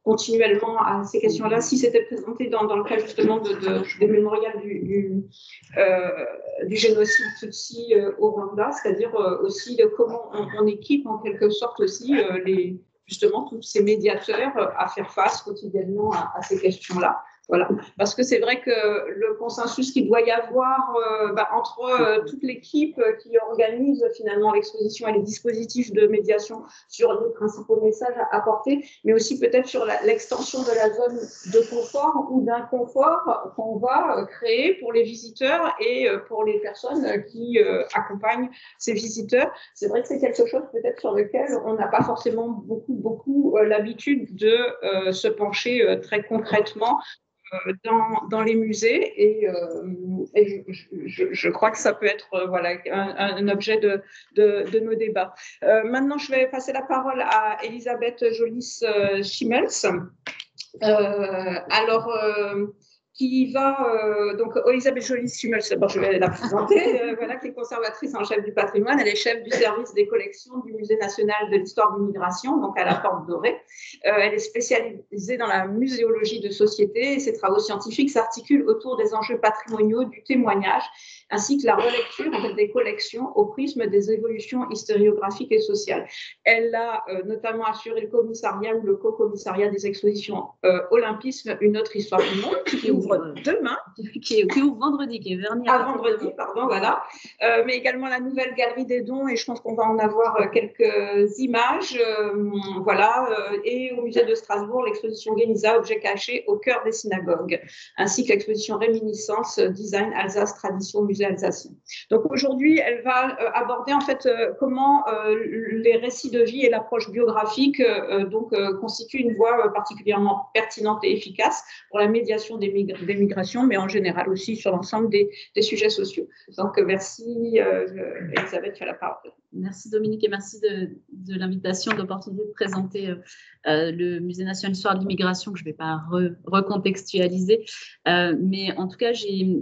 continuellement à ces questions-là. Si c'était présenté dans le cas justement des mémorials du génocide Tutsi au Rwanda, c'est-à-dire aussi de comment on équipe en quelque sorte aussi justement tous ces médiateurs à faire face quotidiennement à ces questions-là. Voilà. Parce que c'est vrai que le consensus qu'il doit y avoir entre toute l'équipe qui organise finalement l'exposition et les dispositifs de médiation sur les principaux messages à apporter, mais aussi peut-être sur l'extension de la zone de confort ou d'inconfort qu'on va créer pour les visiteurs et pour les personnes qui accompagnent ces visiteurs. C'est vrai que c'est quelque chose peut-être sur lequel on n'a pas forcément beaucoup l'habitude de se pencher très concrètement dans les musées et je crois que ça peut être voilà, un objet de nos débats. Maintenant, je vais passer la parole à Elisabeth Jolis-Schimmels. Qui va, donc Elisabeth Jolis-Schimmels, d'abord je vais la présenter, voilà, qui est conservatrice en chef du patrimoine, elle est chef du service des collections du Musée national de l'histoire de l'immigration, donc à la Porte Dorée. Elle est spécialisée dans la muséologie de société et ses travaux scientifiques s'articulent autour des enjeux patrimoniaux, du témoignage, ainsi que la relecture en fait, des collections au prisme des évolutions historiographiques et sociales. Elle a notamment assuré le commissariat ou le co-commissariat des expositions Olympisme, une autre histoire du monde, qui ouvre demain. Qui ouvre vendredi, qui est verni à vendredi, pardon, voilà. Mais également la nouvelle galerie des dons, et je pense qu'on va en avoir quelques images. Voilà. Et au musée de Strasbourg, l'exposition Guéniza, objets cachés au cœur des synagogues, ainsi que l'exposition Réminiscence, design Alsace, tradition, musée alsacien. Donc aujourd'hui, elle va aborder en fait comment les récits de vie et l'approche biographique constituent une voie particulièrement pertinente et efficace pour la médiation des migrations, mais en général aussi sur l'ensemble des sujets sociaux. Donc merci Elisabeth, tu as la parole. Merci Dominique et merci de l'invitation, de l'opportunité de présenter le Musée national d'histoire de l'immigration, que je ne vais pas recontextualiser, mais en tout cas j'ai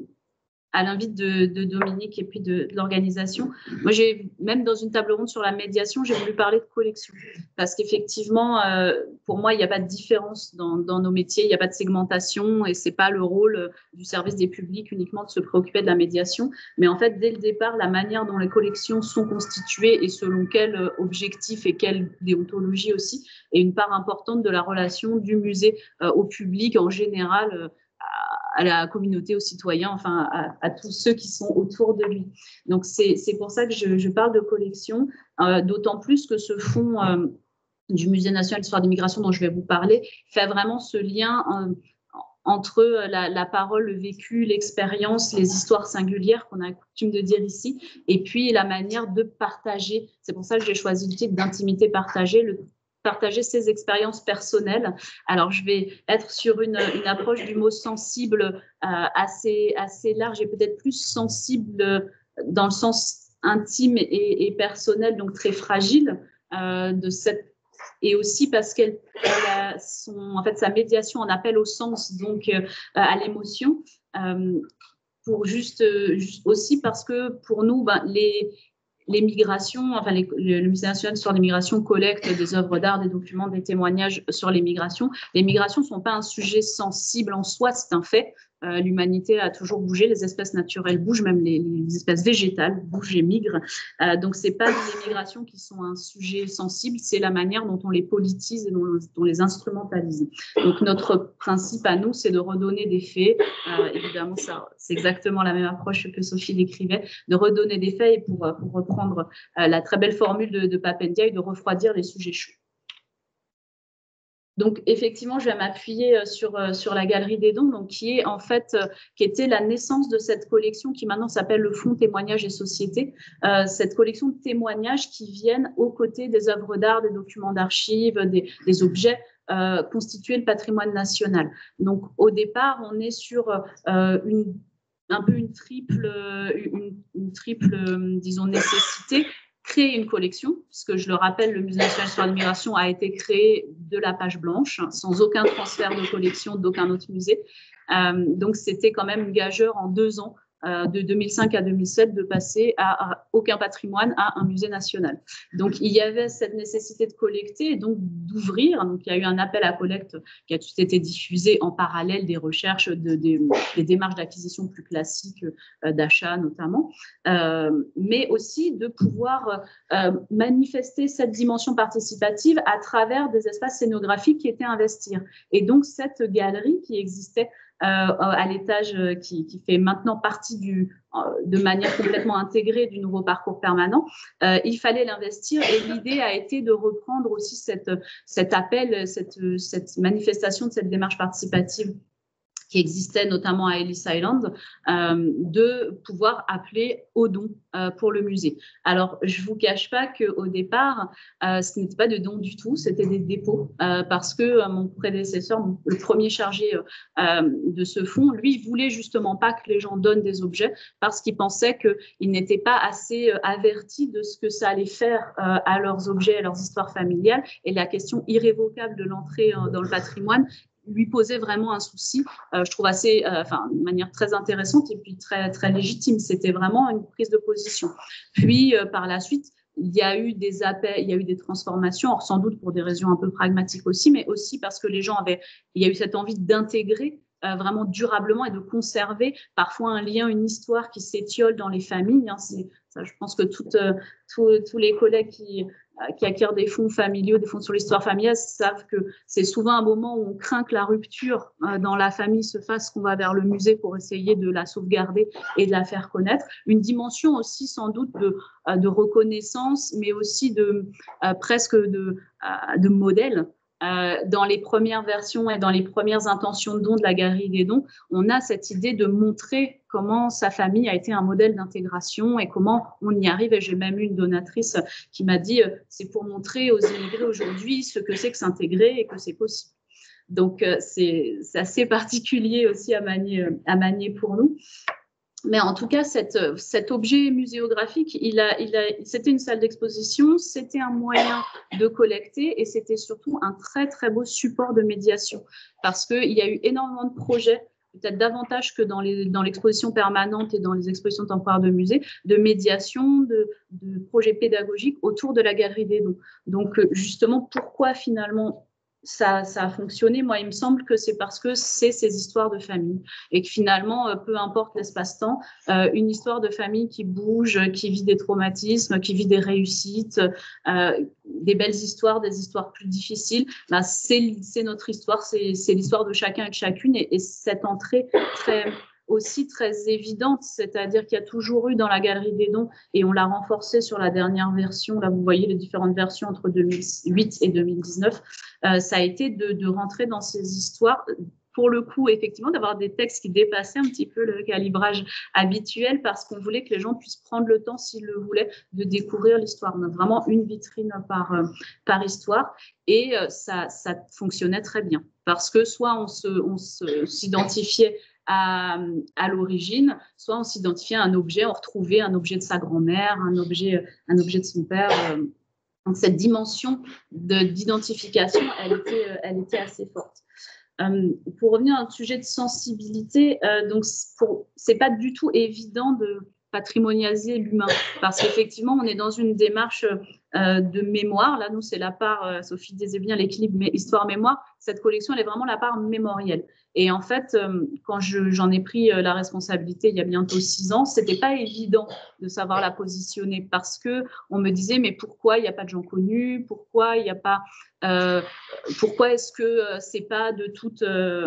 à l'invite de Dominique et puis de l'organisation. Moi, même dans une table ronde sur la médiation, j'ai voulu parler de collection. Parce qu'effectivement, pour moi, il n'y a pas de différence dans nos métiers, il n'y a pas de segmentation et ce n'est pas le rôle du service des publics uniquement de se préoccuper de la médiation. Mais en fait, dès le départ, la manière dont les collections sont constituées et selon quel objectif et quelle déontologie aussi, est une part importante de la relation du musée au public en général, à la communauté, aux citoyens, enfin à tous ceux qui sont autour de lui. Donc c'est pour ça que je parle de collection, d'autant plus que ce fonds du Musée national d'histoire d'immigration dont je vais vous parler fait vraiment ce lien entre la parole, le vécu, l'expérience, les histoires singulières qu'on a coutume de dire ici, et puis la manière de partager. C'est pour ça que j'ai choisi le titre d'intimité partagée, partager ses expériences personnelles. Alors, je vais être sur une approche du mot sensible assez large et peut-être plus sensible dans le sens intime et personnel, donc très fragile de cette. Et aussi parce qu'elle a en fait, sa médiation en appel au sens, donc à l'émotion, pour juste aussi parce que pour nous, les migrations, enfin le Musée national d'histoire des migrations collecte des œuvres d'art, des documents, des témoignages sur les migrations. Les migrations ne sont pas un sujet sensible en soi, c'est un fait. L'humanité a toujours bougé, les espèces naturelles bougent, même les espèces végétales bougent et migrent. Donc, ce n'est pas les migrations qui sont un sujet sensible, c'est la manière dont on les politise et dont on les instrumentalise. Donc, notre principe à nous, c'est de redonner des faits. Évidemment, c'est exactement la même approche que Sophie décrivait, de redonner des faits et pour reprendre la très belle formule de Papendiaï, de refroidir les sujets chauds. Donc, effectivement, je vais m'appuyer sur la Galerie des Dons, donc, qui était la naissance de cette collection qui maintenant s'appelle le Fonds Témoignages et Société. Cette collection de témoignages qui viennent aux côtés des œuvres d'art, des documents d'archives, des objets constituer le patrimoine national. Donc, au départ, on est sur un peu une triple, disons, nécessité. Créer une collection, puisque je le rappelle, le Musée national d'histoire de l'immigration a été créé de la page blanche, sans aucun transfert de collection d'aucun autre musée. Donc, c'était quand même une gageure en 2 ans, de 2005 à 2007, de passer à aucun patrimoine à un musée national. Donc, il y avait cette nécessité de collecter et donc d'ouvrir. Donc, il y a eu un appel à collecte qui a tout été diffusé en parallèle des recherches, des démarches d'acquisition plus classiques, d'achat notamment, mais aussi de pouvoir manifester cette dimension participative à travers des espaces scénographiques qui étaient à investir. Et donc, cette galerie qui existait à l'étage, qui fait maintenant partie de manière complètement intégrée du nouveau parcours permanent, il fallait l'investir et l'idée a été de reprendre aussi cet appel, cette manifestation de cette démarche participative qui existait notamment à Ellis Island, de pouvoir appeler au don pour le musée. Alors, je ne vous cache pas qu'au départ, ce n'était pas de dons du tout, c'était des dépôts, parce que mon prédécesseur, le premier chargé de ce fonds, lui, il voulait justement pas que les gens donnent des objets, parce qu'il pensait qu'ils n'étaient pas assez avertis de ce que ça allait faire à leurs objets, à leurs histoires familiales, et la question irrévocable de l'entrée dans le patrimoine lui posait vraiment un souci, je trouve assez, de manière très intéressante et puis très, très légitime. C'était vraiment une prise de position. Puis, par la suite, il y a eu des appels, il y a eu des transformations, or sans doute pour des raisons un peu pragmatiques aussi, mais aussi parce que les gens il y a eu cette envie d'intégrer vraiment durablement et de conserver parfois un lien, une histoire qui s'étiole dans les familles. Ça, je pense que tous les collègues qui acquièrent des fonds familiaux, des fonds sur l'histoire familiale, savent que c'est souvent un moment où on craint que la rupture dans la famille se fasse, qu'on va vers le musée pour essayer de la sauvegarder et de la faire connaître. Une dimension aussi sans doute de reconnaissance, mais aussi presque de modèle. Dans les premières versions et dans les premières intentions de dons de la Galerie des dons, on a cette idée de montrer comment sa famille a été un modèle d'intégration et comment on y arrive. Et j'ai même eu une donatrice qui m'a dit c'est pour montrer aux immigrés aujourd'hui ce que c'est que s'intégrer et que c'est possible. Donc, c'est assez particulier aussi à manier pour nous. Mais en tout cas, cet objet muséographique, c'était une salle d'exposition, c'était un moyen de collecter et c'était surtout un très, très beau support de médiation parce qu'il y a eu énormément de projets, peut-être davantage que dans l'exposition permanente et dans les expositions temporaires de musée, de médiation, de projets pédagogiques autour de la Galerie des dons. Donc, justement, pourquoi finalement ça a fonctionné? Moi, il me semble que c'est parce que c'est ces histoires de famille et que finalement, peu importe l'espace-temps, une histoire de famille qui bouge, qui vit des traumatismes, qui vit des réussites, des belles histoires, des histoires plus difficiles, c'est notre histoire, c'est l'histoire de chacun et de chacune et cette entrée aussi très évidente, c'est-à-dire qu'il y a toujours eu dans la Galerie des dons, et on l'a renforcé sur la dernière version, là vous voyez les différentes versions entre 2008 et 2019, ça a été de rentrer dans ces histoires, pour le coup, effectivement, d'avoir des textes qui dépassaient un petit peu le calibrage habituel parce qu'on voulait que les gens puissent prendre le temps, s'ils le voulaient, de découvrir l'histoire. On a vraiment une vitrine par histoire et ça fonctionnait très bien parce que soit on s'identifiait à l'origine, soit on s'identifiait à un objet, on retrouvait un objet de sa grand-mère, un objet de son père. Donc cette dimension d'identification, elle était assez forte. Pour revenir à un sujet de sensibilité, donc c'est pas du tout évident de patrimonialiser l'humain parce qu'effectivement on est dans une démarche de mémoire. Là, nous, c'est la part, Sophie disait bien l'équilibre histoire-mémoire. Cette collection, elle est vraiment la part mémorielle. Et en fait, quand j'en ai pris la responsabilité il y a bientôt 6 ans, c'était pas évident de savoir la positionner parce que on me disait mais pourquoi il n'y a pas de gens connus, pourquoi il n'y a pas, pourquoi est-ce que c'est pas de toute,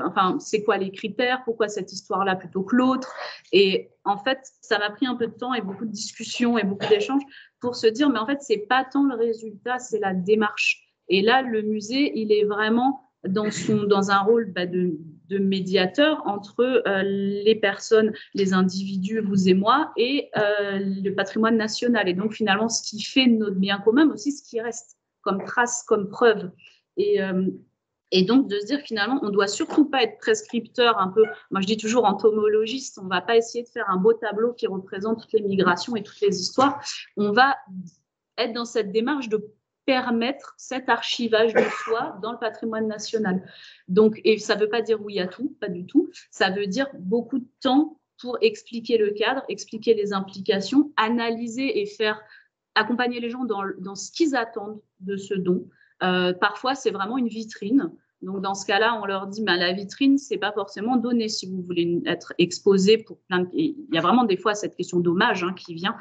enfin c'est quoi les critères, pourquoi cette histoire-là plutôt que l'autre. Et en fait, ça m'a pris un peu de temps et beaucoup de discussions et beaucoup d'échanges pour se dire mais en fait c'est pas tant le résultat, c'est la démarche. Et là, le musée, il est vraiment dans un rôle de médiateur entre les personnes, les individus, vous et moi, et le patrimoine national. Et donc, finalement, ce qui fait notre bien commun, mais aussi ce qui reste comme trace, comme preuve. Et Et donc, de se dire finalement, on ne doit surtout pas être prescripteur un peu, moi je dis toujours entomologiste, on ne va pas essayer de faire un beau tableau qui représente toutes les migrations et toutes les histoires. On va être dans cette démarche de permettre cet archivage de soi dans le patrimoine national. Donc, et ça ne veut pas dire oui à tout, pas du tout. Ça veut dire beaucoup de temps pour expliquer le cadre, expliquer les implications, analyser et faire accompagner les gens dans ce qu'ils attendent de ce don. Parfois, c'est vraiment une vitrine. Donc, dans ce cas-là, on leur dit, la vitrine, c'est pas forcément donné si vous voulez être exposé pour plein de... Il y a vraiment des fois cette question d'hommage qui vient.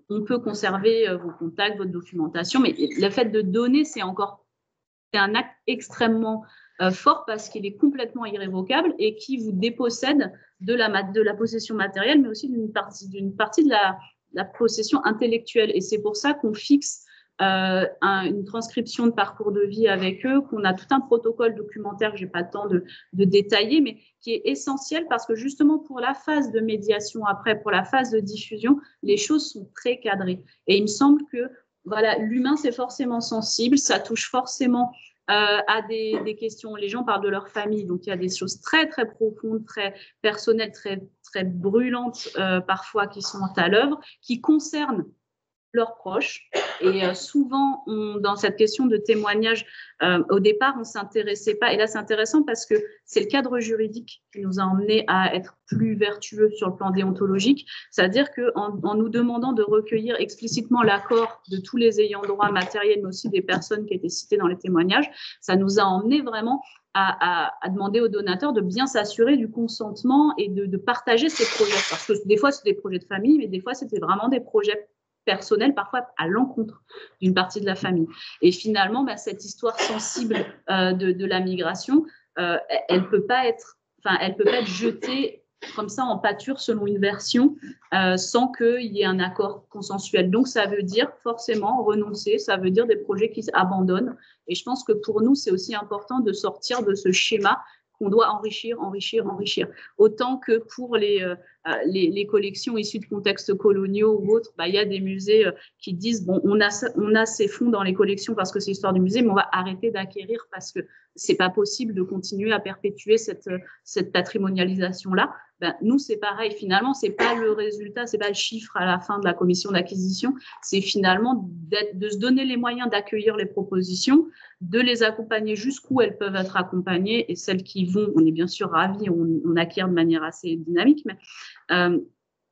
On peut conserver vos contacts, votre documentation, mais le fait de donner, c'est un acte extrêmement fort parce qu'il est complètement irrévocable et qui vous dépossède de la possession matérielle, mais aussi d'une partie de la possession intellectuelle. Et c'est pour ça qu'on fixe une transcription de parcours de vie avec eux, qu'on a tout un protocole documentaire que je n'ai pas le temps de détailler, mais qui est essentiel parce que justement pour la phase de médiation après, pour la phase de diffusion, les choses sont très cadrées. Et il me semble que voilà, l'humain, c'est forcément sensible, ça touche forcément à des questions. Les gens parlent de leur famille, donc il y a des choses très, très profondes, très personnelles, très, très brûlantes parfois qui sont à l'œuvre, qui concernent leurs proches. Et souvent, dans cette question de témoignage, au départ, on ne s'intéressait pas. Et là, c'est intéressant parce que c'est le cadre juridique qui nous a emmenés à être plus vertueux sur le plan déontologique. C'est-à-dire qu'en nous demandant de recueillir explicitement l'accord de tous les ayants droit matériels, mais aussi des personnes qui étaient citées dans les témoignages, ça nous a emmenés vraiment à demander aux donateurs de bien s'assurer du consentement et de partager ces projets. Parce que des fois, c'est des projets de famille, mais des fois, c'était vraiment des projets personnel, parfois à l'encontre d'une partie de la famille. Et finalement, cette histoire sensible de la migration, elle peut pas être jetée comme ça en pâture selon une version sans qu'il y ait un accord consensuel. Donc, ça veut dire forcément renoncer, ça veut dire des projets qui s'abandonnent. Et je pense que pour nous, c'est aussi important de sortir de ce schéma qu'on doit enrichir. Autant que pour les collections issues de contextes coloniaux ou autres, il y a des musées qui disent bon, on a ces fonds dans les collections parce que c'est l'histoire du musée, mais on va arrêter d'acquérir parce que c'est pas possible de continuer à perpétuer cette patrimonialisation-là. Nous, c'est pareil. Finalement, c'est pas le résultat, c'est pas le chiffre à la fin de la commission d'acquisition. C'est finalement de se donner les moyens d'accueillir les propositions, de les accompagner jusqu'où elles peuvent être accompagnées. Et celles qui vont, on est bien sûr ravis, on acquiert de manière assez dynamique, mais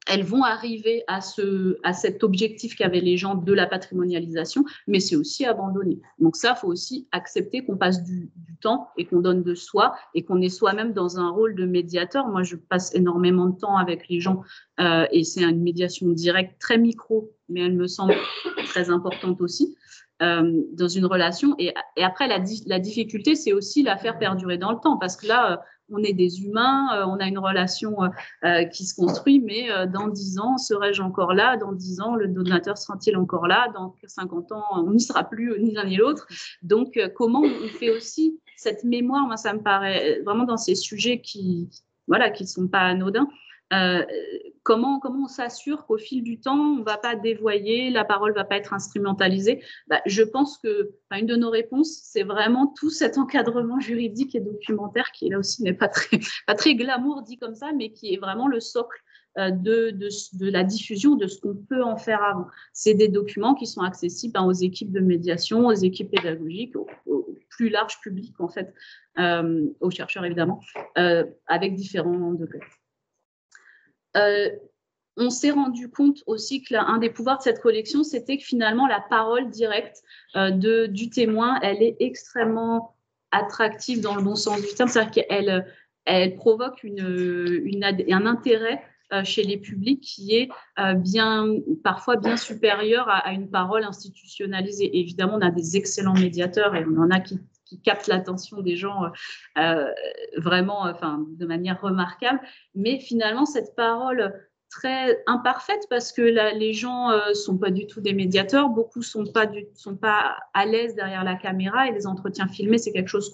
elles vont arriver à cet objectif qu'avaient les gens de la patrimonialisation, mais c'est aussi abandonné. Donc ça, il faut aussi accepter qu'on passe du temps et qu'on donne de soi et qu'on est soi-même dans un rôle de médiateur. Moi, je passe énormément de temps avec les gens et c'est une médiation directe, très micro, mais elle me semble très importante aussi. Dans une relation. Et après, la difficulté, c'est aussi la faire perdurer dans le temps, parce que là, on est des humains, on a une relation qui se construit, mais dans 10 ans, serai-je encore là? Dans 10 ans, le donateur sera-t-il encore là? Dans 50 ans, on n'y sera plus ni l'un ni l'autre. Donc, comment on fait aussi cette mémoire? Moi, ça me paraît vraiment dans ces sujets qui ne sont pas anodins. Comment on s'assure qu'au fil du temps, on ne va pas dévoyer, la parole ne va pas être instrumentalisée? Je pense qu'une de nos réponses, c'est vraiment tout cet encadrement juridique et documentaire qui, là aussi, n'est pas très glamour dit comme ça, mais qui est vraiment le socle de la diffusion de ce qu'on peut en faire avant. C'est des documents qui sont accessibles aux équipes de médiation, aux équipes pédagogiques, au plus large public, en fait, aux chercheurs, évidemment, avec différents degrés. On s'est rendu compte aussi que un des pouvoirs de cette collection, c'était que finalement, la parole directe du témoin, elle est extrêmement attractive dans le bon sens du terme, c'est-à-dire qu'elle provoque un intérêt chez les publics qui est parfois bien supérieur à une parole institutionnalisée. Et évidemment, on a des excellents médiateurs et on en a qui captent l'attention des gens vraiment de manière remarquable. Mais finalement, cette parole très imparfaite, parce que les gens sont pas du tout des médiateurs, beaucoup sont pas à l'aise derrière la caméra, et les entretiens filmés, c'est quelque chose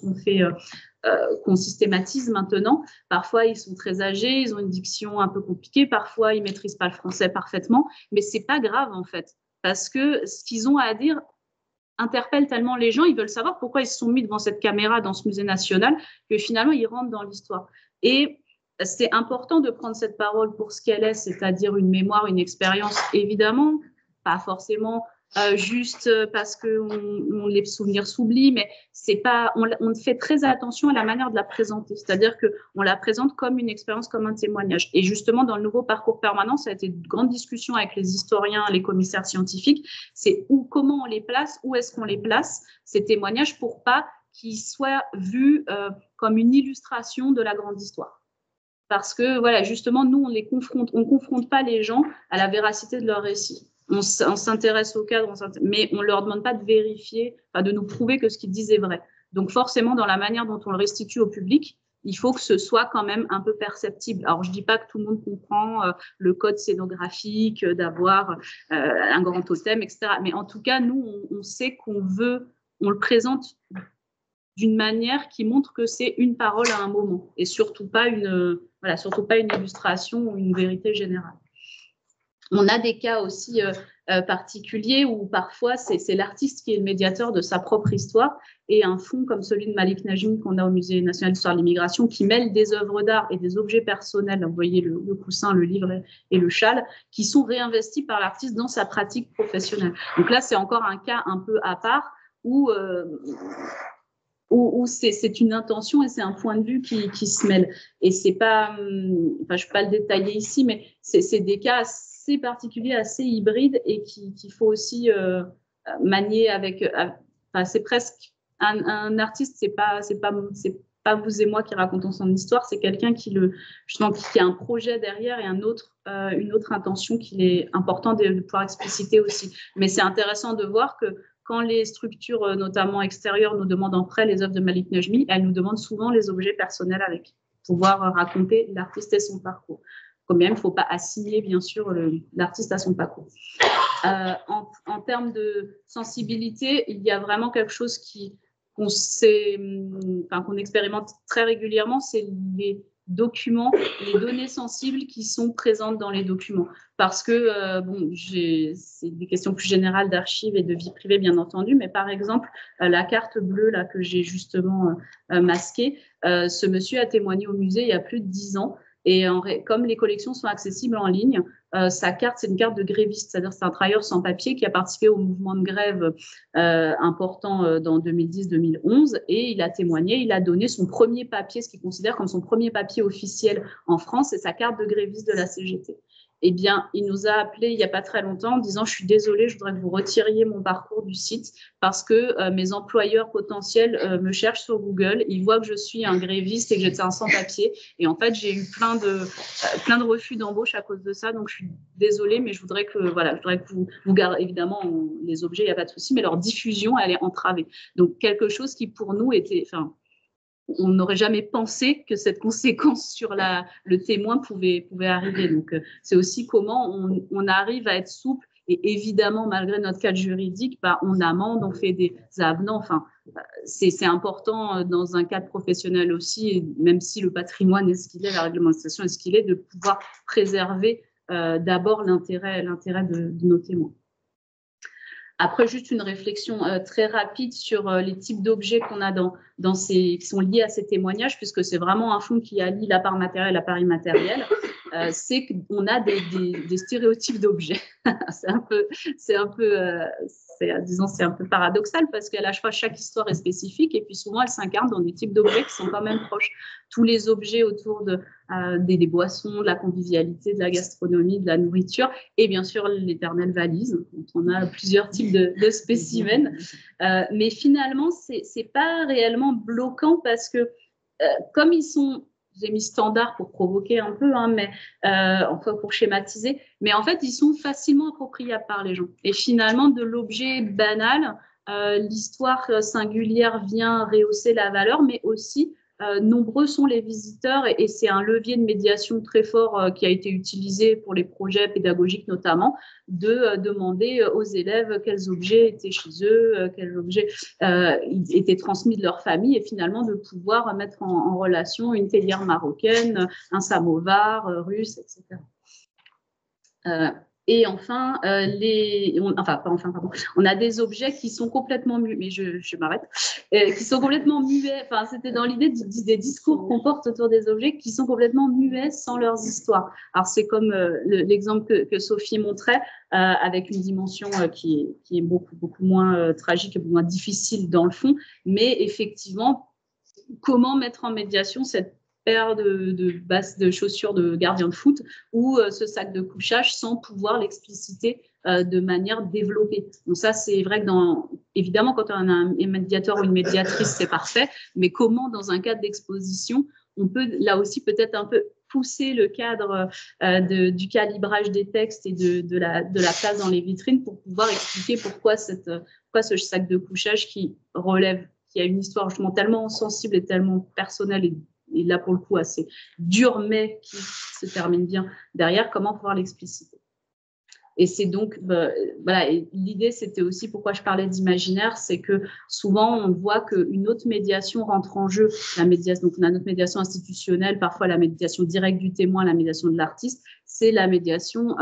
qu'on systématise maintenant. Parfois, ils sont très âgés, ils ont une diction un peu compliquée, parfois, ils maîtrisent pas le français parfaitement, mais c'est pas grave, en fait, parce que ce qu'ils ont à dire interpelle tellement les gens, ils veulent savoir pourquoi ils se sont mis devant cette caméra dans ce musée national, que finalement, ils rentrent dans l'histoire. Et c'est important de prendre cette parole pour ce qu'elle est, c'est-à-dire une mémoire, une expérience, évidemment, pas forcément juste parce que les souvenirs s'oublient, mais c'est pas, on fait très attention à la manière de la présenter, c'est-à-dire qu'on la présente comme une expérience, comme un témoignage. Et justement, dans le nouveau parcours permanent, ça a été une grande discussion avec les historiens, les commissaires scientifiques, c'est comment on les place, où est-ce qu'on les place, ces témoignages, pour pas qu'ils soient vus comme une illustration de la grande histoire. Parce que, voilà, justement, nous, on confronte pas les gens à la véracité de leur récit. On s'intéresse au cadre, mais on ne leur demande pas de vérifier, de nous prouver que ce qu'ils disent est vrai. Donc, forcément, dans la manière dont on le restitue au public, il faut que ce soit quand même un peu perceptible. Alors, je ne dis pas que tout le monde comprend le code scénographique, d'avoir un grand totem, etc. Mais en tout cas, nous, on sait on le présente d'une manière qui montre que c'est une parole à un moment et surtout pas une illustration ou une vérité générale. On a des cas aussi particuliers où parfois c'est l'artiste qui est le médiateur de sa propre histoire, et un fonds comme celui de Malik Najmi qu'on a au Musée national d'histoire de l'immigration, qui mêle des œuvres d'art et des objets personnels, vous voyez le coussin, le livre et le châle, qui sont réinvestis par l'artiste dans sa pratique professionnelle. Donc là, c'est encore un cas un peu à part où c'est une intention et c'est un point de vue qui se mêle. Et c'est pas, je ne vais pas le détailler ici, mais c'est des cas assez particuliers, assez hybrides, et qu'il faut aussi manier avec. C'est presque un artiste, c'est pas vous et moi qui racontons son histoire, c'est quelqu'un qui a un projet derrière et une autre intention qu'il est important de pouvoir expliciter aussi. Mais c'est intéressant de voir que quand les structures, notamment extérieures, nous demandent en prêt les œuvres de Malik Najmi, elles nous demandent souvent les objets personnels avec, pour pouvoir raconter l'artiste et son parcours. Quand même, il ne faut pas assigner, bien sûr, l'artiste à son parcours. En termes de sensibilité, il y a vraiment quelque chose qu'on expérimente très régulièrement, c'est les documents, les données sensibles qui sont présentes dans les documents. Parce que, c'est des questions plus générales d'archives et de vie privée, bien entendu, mais par exemple, la carte bleue là, que j'ai justement masquée, ce monsieur a témoigné au musée il y a plus de 10 ans. Et comme les collections sont accessibles en ligne, sa carte, c'est une carte de gréviste, c'est-à-dire c'est un travailleur sans papier qui a participé au mouvement de grève important dans 2010-2011, et il a témoigné, il a donné son premier papier, ce qu'il considère comme son premier papier officiel en France, c'est sa carte de gréviste de la CGT. Eh bien, il nous a appelé il n'y a pas très longtemps en disant « Je suis désolée, je voudrais que vous retiriez mon parcours du site parce que mes employeurs potentiels me cherchent sur Google, ils voient que je suis un gréviste et que j'étais un sans-papier. Et en fait, j'ai eu plein de refus d'embauche à cause de ça. Donc, je suis désolée, mais je voudrais que vous gardez, évidemment, les objets, il n'y a pas de souci, mais leur diffusion, elle est entravée. Donc, quelque chose qui, pour nous, était… on n'aurait jamais pensé que cette conséquence sur le témoin pouvait arriver. Donc, c'est aussi comment on arrive à être souple. Et évidemment, malgré notre cadre juridique, on amende, on fait des avenants. Enfin, c'est important dans un cadre professionnel aussi, et même si le patrimoine est ce qu'il est, la réglementation est ce qu'il est, de pouvoir préserver d'abord l'intérêt de nos témoins. Après, juste une réflexion très rapide sur les types d'objets qu'on a qui sont liés à ces témoignages, puisque c'est vraiment un fonds qui allie la part matérielle et la part immatérielle. C'est qu'on a des stéréotypes d'objets. c'est un peu paradoxal parce qu'à la fois chaque histoire est spécifique et puis souvent elle s'incarne dans des types d'objets qui sont quand même proches. Tous les objets autour des boissons, de la convivialité, de la gastronomie, de la nourriture et bien sûr l'éternelle valise. Donc, on a plusieurs types de spécimens, mais finalement c'est pas réellement bloquant parce que comme ils sont, j'ai mis standard pour provoquer un peu, mais enfin pour schématiser, mais en fait ils sont facilement appropriables par les gens. Et finalement de l'objet banal, l'histoire singulière vient rehausser la valeur, mais aussi nombreux sont les visiteurs et c'est un levier de médiation très fort qui a été utilisé pour les projets pédagogiques notamment, de demander aux élèves quels objets étaient chez eux, quels objets étaient transmis de leur famille et finalement de pouvoir mettre en relation une théière marocaine, un samovar russe, etc. Et enfin, on a des objets qui sont complètement muets, mais je m'arrête, qui sont complètement muets. Enfin, c'était dans l'idée des discours qu'on porte autour des objets qui sont complètement muets sans leurs histoires. Alors, c'est comme l'exemple que Sophie montrait, avec une dimension qui est beaucoup, beaucoup moins tragique et beaucoup moins difficile dans le fond, mais effectivement, comment mettre en médiation cette paire de chaussures de gardien de foot ou ce sac de couchage sans pouvoir l'expliciter de manière développée. Donc ça, c'est vrai que évidemment, quand on a un médiateur ou une médiatrice, c'est parfait, mais comment, dans un cadre d'exposition, on peut là aussi peut-être un peu pousser le cadre du calibrage des textes et de la place dans les vitrines pour pouvoir expliquer pourquoi ce sac de couchage qui a une histoire justement tellement sensible et tellement personnelle et là pour le coup assez dur, mais qui se termine bien derrière, comment pouvoir l'expliciter. Et c'est donc, voilà, l'idée c'était aussi pourquoi je parlais d'imaginaire, c'est que souvent on voit qu'une autre médiation rentre en jeu, donc on a notre médiation institutionnelle, parfois la médiation directe du témoin, la médiation de l'artiste, c'est la médiation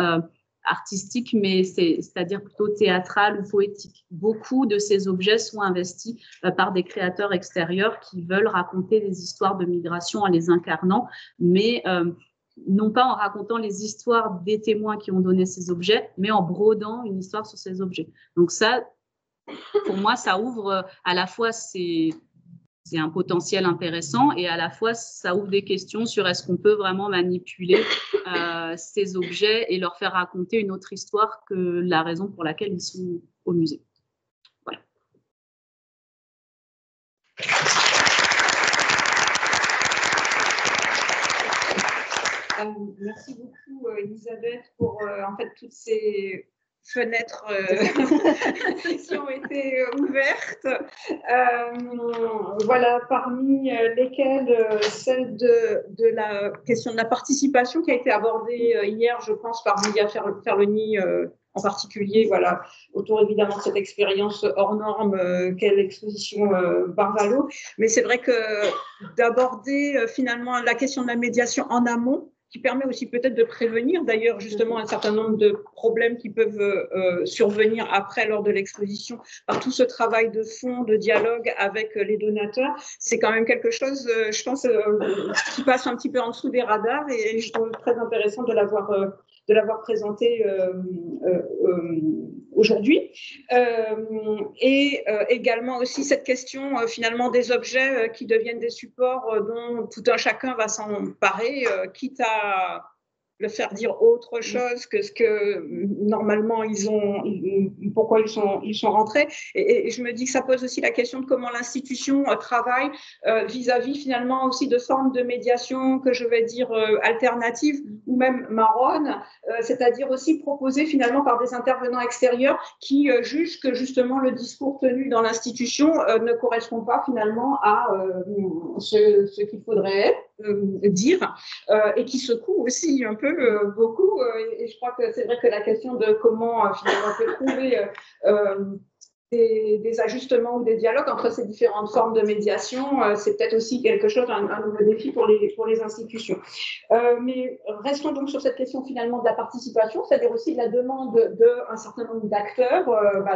artistique, mais c'est-à-dire plutôt théâtrale ou poétique. Beaucoup de ces objets sont investis par des créateurs extérieurs qui veulent raconter des histoires de migration en les incarnant, mais non pas en racontant les histoires des témoins qui ont donné ces objets, mais en brodant une histoire sur ces objets. Donc ça, pour moi, ça ouvre à la fois c'est un potentiel intéressant et à la fois ça ouvre des questions sur est-ce qu'on peut vraiment manipuler ces objets et leur faire raconter une autre histoire que la raison pour laquelle ils sont au musée. Voilà. Merci beaucoup Elisabeth pour en fait toutes ces fenêtres qui ont été ouvertes. Voilà, parmi lesquelles celle de la question de la participation qui a été abordée hier, je pense, par Julia Ferloni en particulier, voilà, autour évidemment de cette expérience hors norme qu'est l'exposition Barvalo. Mais c'est vrai que d'aborder finalement la question de la médiation en amont, qui permet aussi peut-être de prévenir d'ailleurs justement un certain nombre de problèmes qui peuvent survenir après lors de l'exposition par tout ce travail de fond, de dialogue avec les donateurs. C'est quand même quelque chose, je pense, qui passe un petit peu en dessous des radars et je trouve très intéressant de l'avoir présenté aujourd'hui. Et également aussi cette question finalement des objets qui deviennent des supports dont tout un chacun va s'emparer, quitte à le faire dire autre chose que ce que normalement pourquoi ils sont rentrés. Et je me dis que ça pose aussi la question de comment l'institution travaille vis-à-vis finalement aussi de formes de médiation que je vais dire alternatives ou même marronnes, c'est-à-dire aussi proposées finalement par des intervenants extérieurs qui jugent que justement le discours tenu dans l'institution ne correspond pas finalement à ce qu'il faudrait dire et qui secouent aussi un peu beaucoup et je crois que c'est vrai que la question de comment finalement on peut trouver des ajustements ou des dialogues entre ces différentes formes de médiation, c'est peut-être aussi quelque chose, un nouveau défi pour les institutions. Mais restons donc sur cette question finalement de la participation, c'est-à-dire aussi de la demande d'un certain nombre d'acteurs,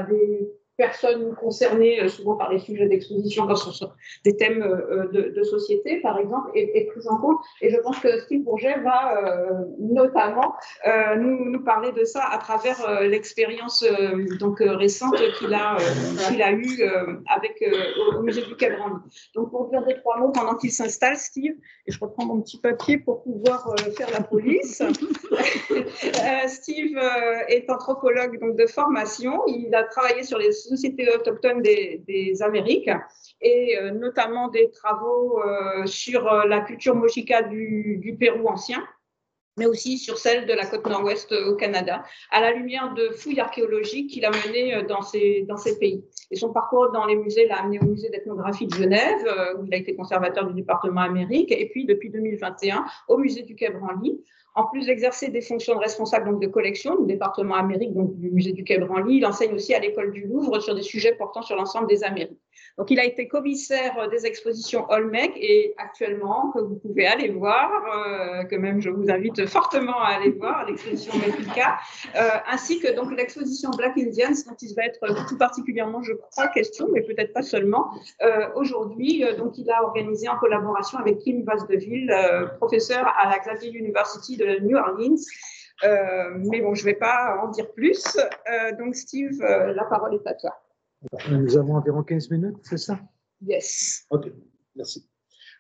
des personnes concernées souvent par les sujets d'exposition quand ce sont des thèmes de société, par exemple, est prise en compte. Et je pense que Steve Bourget va notamment nous parler de ça à travers l'expérience récente qu'il a eue avec au musée du Quai Branly. Donc, pour dire 2-3 mots pendant qu'il s'installe, Steve, et je reprends mon petit papier pour pouvoir faire la police. Steve est anthropologue donc, de formation. Il a travaillé sur les sociétés autochtones des Amériques et notamment des travaux sur la culture mochica du Pérou ancien, mais aussi sur celle de la côte nord-ouest au Canada, à la lumière de fouilles archéologiques qu'il a menées dans ces pays. Et son parcours dans les musées l'a amené au musée d'ethnographie de Genève, où il a été conservateur du département Amérique, et puis depuis 2021 au musée du Quai Branly, En plus d'exercer des fonctions de responsable donc, de collection du département Amérique, donc du musée du Quai Branly, il enseigne aussi à l'école du Louvre sur des sujets portant sur l'ensemble des Amériques. Donc, il a été commissaire des expositions Olmec et actuellement, que vous pouvez aller voir, que même je vous invite fortement à aller voir, l'exposition Mexica, ainsi que donc l'exposition Black Indians, dont il va être tout particulièrement, je crois, question, mais peut-être pas seulement, aujourd'hui. Donc, il a organisé en collaboration avec Kim Vasdeville, professeur à la Xavier University de New Orleans. Mais bon, je ne vais pas en dire plus. Donc, Steve, la parole est à toi. Nous avons environ 15 minutes, c'est ça? Yes. OK, merci.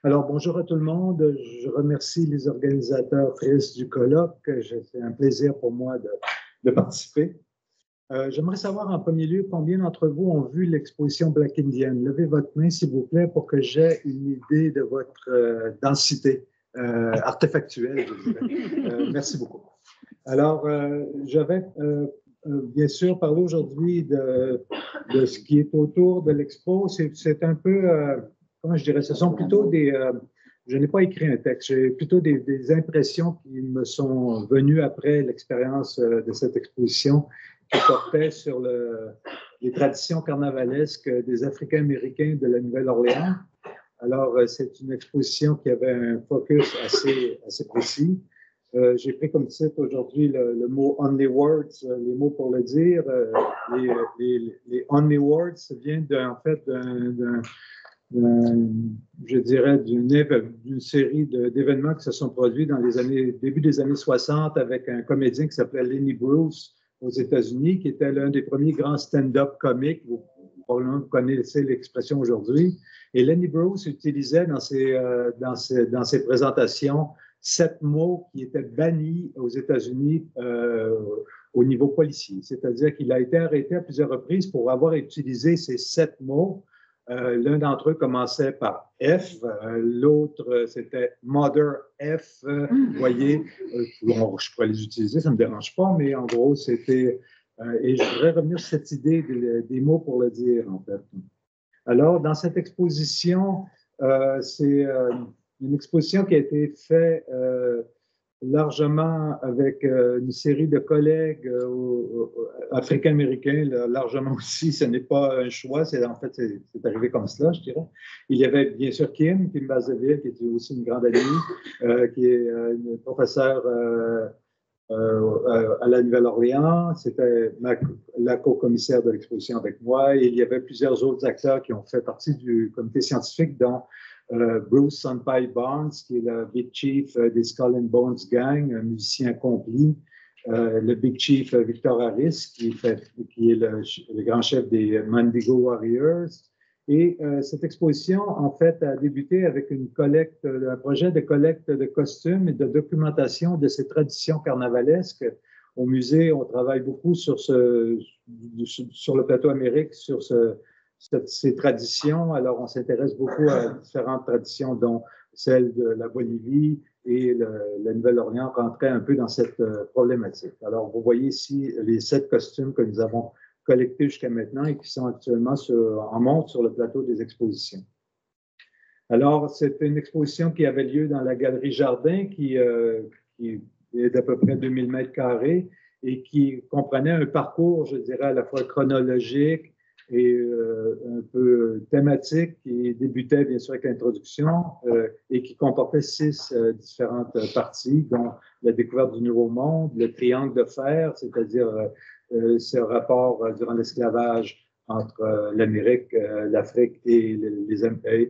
Alors, bonjour à tout le monde. Je remercie les organisateurs du colloque. C'est un plaisir pour moi de participer. J'aimerais savoir en premier lieu combien d'entre vous ont vu l'exposition Black Indian. Levez votre main, s'il vous plaît, pour que j'aie une idée de votre densité artefactuelle, je dirais. Merci beaucoup. Alors, je vais bien sûr parler aujourd'hui de ce qui est autour de l'expo. C'est un peu, comment je dirais, ce sont plutôt des... je n'ai pas écrit un texte, j'ai plutôt des impressions qui me sont venues après l'expérience de cette exposition qui portait sur les traditions carnavalesques des Africains-Américains de la Nouvelle-Orléans. Alors, c'est une exposition qui avait un focus assez précis. J'ai pris comme titre aujourd'hui le mot « only words », les mots pour le dire. Les only words viennent en fait je dirais, d'une série d'événements qui se sont produits dans début des années 60 avec un comédien qui s'appelait Lenny Bruce aux États-Unis, qui était l'un des premiers grands stand-up comiques. Vous connaissez l'expression aujourd'hui. Et Lenny Bruce utilisait dans ses présentations 7 mots qui étaient bannis aux États-Unis au niveau policier. C'est-à-dire qu'il a été arrêté à plusieurs reprises pour avoir utilisé ces 7 mots. L'un d'entre eux commençait par F, l'autre c'était Mother F. Vous voyez, je pourrais les utiliser, ça ne me dérange pas, mais en gros, c'était... et je voudrais revenir sur cette idée des mots pour le dire, en fait. Alors, dans cette exposition, c'est une exposition qui a été faite largement avec une série de collègues africains-américains, largement aussi, ce n'est pas un choix, c'est arrivé comme cela, je dirais. Il y avait bien sûr Kim Vasdeville, qui était aussi une grande amie, qui est une professeure à la Nouvelle-Orléans. C'était la co-commissaire de l'exposition avec moi. Et il y avait plusieurs autres acteurs qui ont fait partie du comité scientifique, dont Bruce Sonpai Barnes, qui est le Big Chief des Skull and Bones Gang, un musicien accompli. Le Big Chief Victor Harris, qui est le grand chef des Mandingo Warriors. Et cette exposition, en fait, a débuté avec un projet de collecte de costumes et de documentation de ces traditions carnavalesques. Au musée, on travaille beaucoup sur le plateau Amérique, sur ces traditions. Alors, on s'intéresse beaucoup à différentes traditions, dont celle de la Bolivie et la Nouvelle-Orléans rentraient un peu dans cette problématique. Alors, vous voyez ici les 7 costumes que nous avons collectés jusqu'à maintenant et qui sont actuellement en monte sur le plateau des expositions. Alors, c'est une exposition qui avait lieu dans la Galerie Jardin, qui est d'à peu près 2000 mètres carrés et qui comprenait un parcours, je dirais, à la fois chronologique et un peu thématique, qui débutait bien sûr avec l'introduction et qui comportait 6 différentes parties, dont la découverte du Nouveau Monde, le triangle de fer, c'est-à-dire ce rapport durant l'esclavage entre l'Amérique, l'Afrique et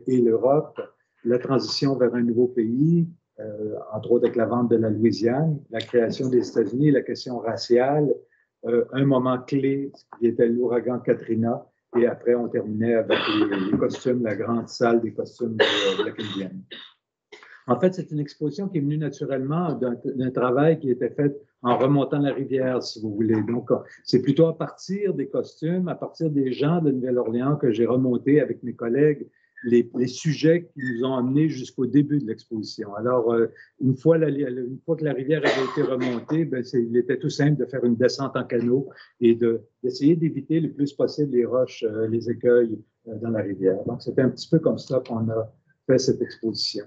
l'Europe, la transition vers un nouveau pays, entre autres avec la vente de la Louisiane, la création des États-Unis, la question raciale, un moment clé qui était l'ouragan Katrina, et après on terminait avec les costumes, la grande salle des costumes de Black Indian. En fait, c'est une exposition qui est venue naturellement d'un travail qui était fait en remontant la rivière, si vous voulez. Donc, c'est plutôt à partir des costumes, à partir des gens de Nouvelle-Orléans que j'ai remonté avec mes collègues les sujets qui nous ont amenés jusqu'au début de l'exposition. Alors, une fois que la rivière avait été remontée, il était tout simple de faire une descente en canot et d'essayer d'éviter le plus possible les roches, les écueils dans la rivière. Donc, c'était un petit peu comme ça qu'on a fait cette exposition.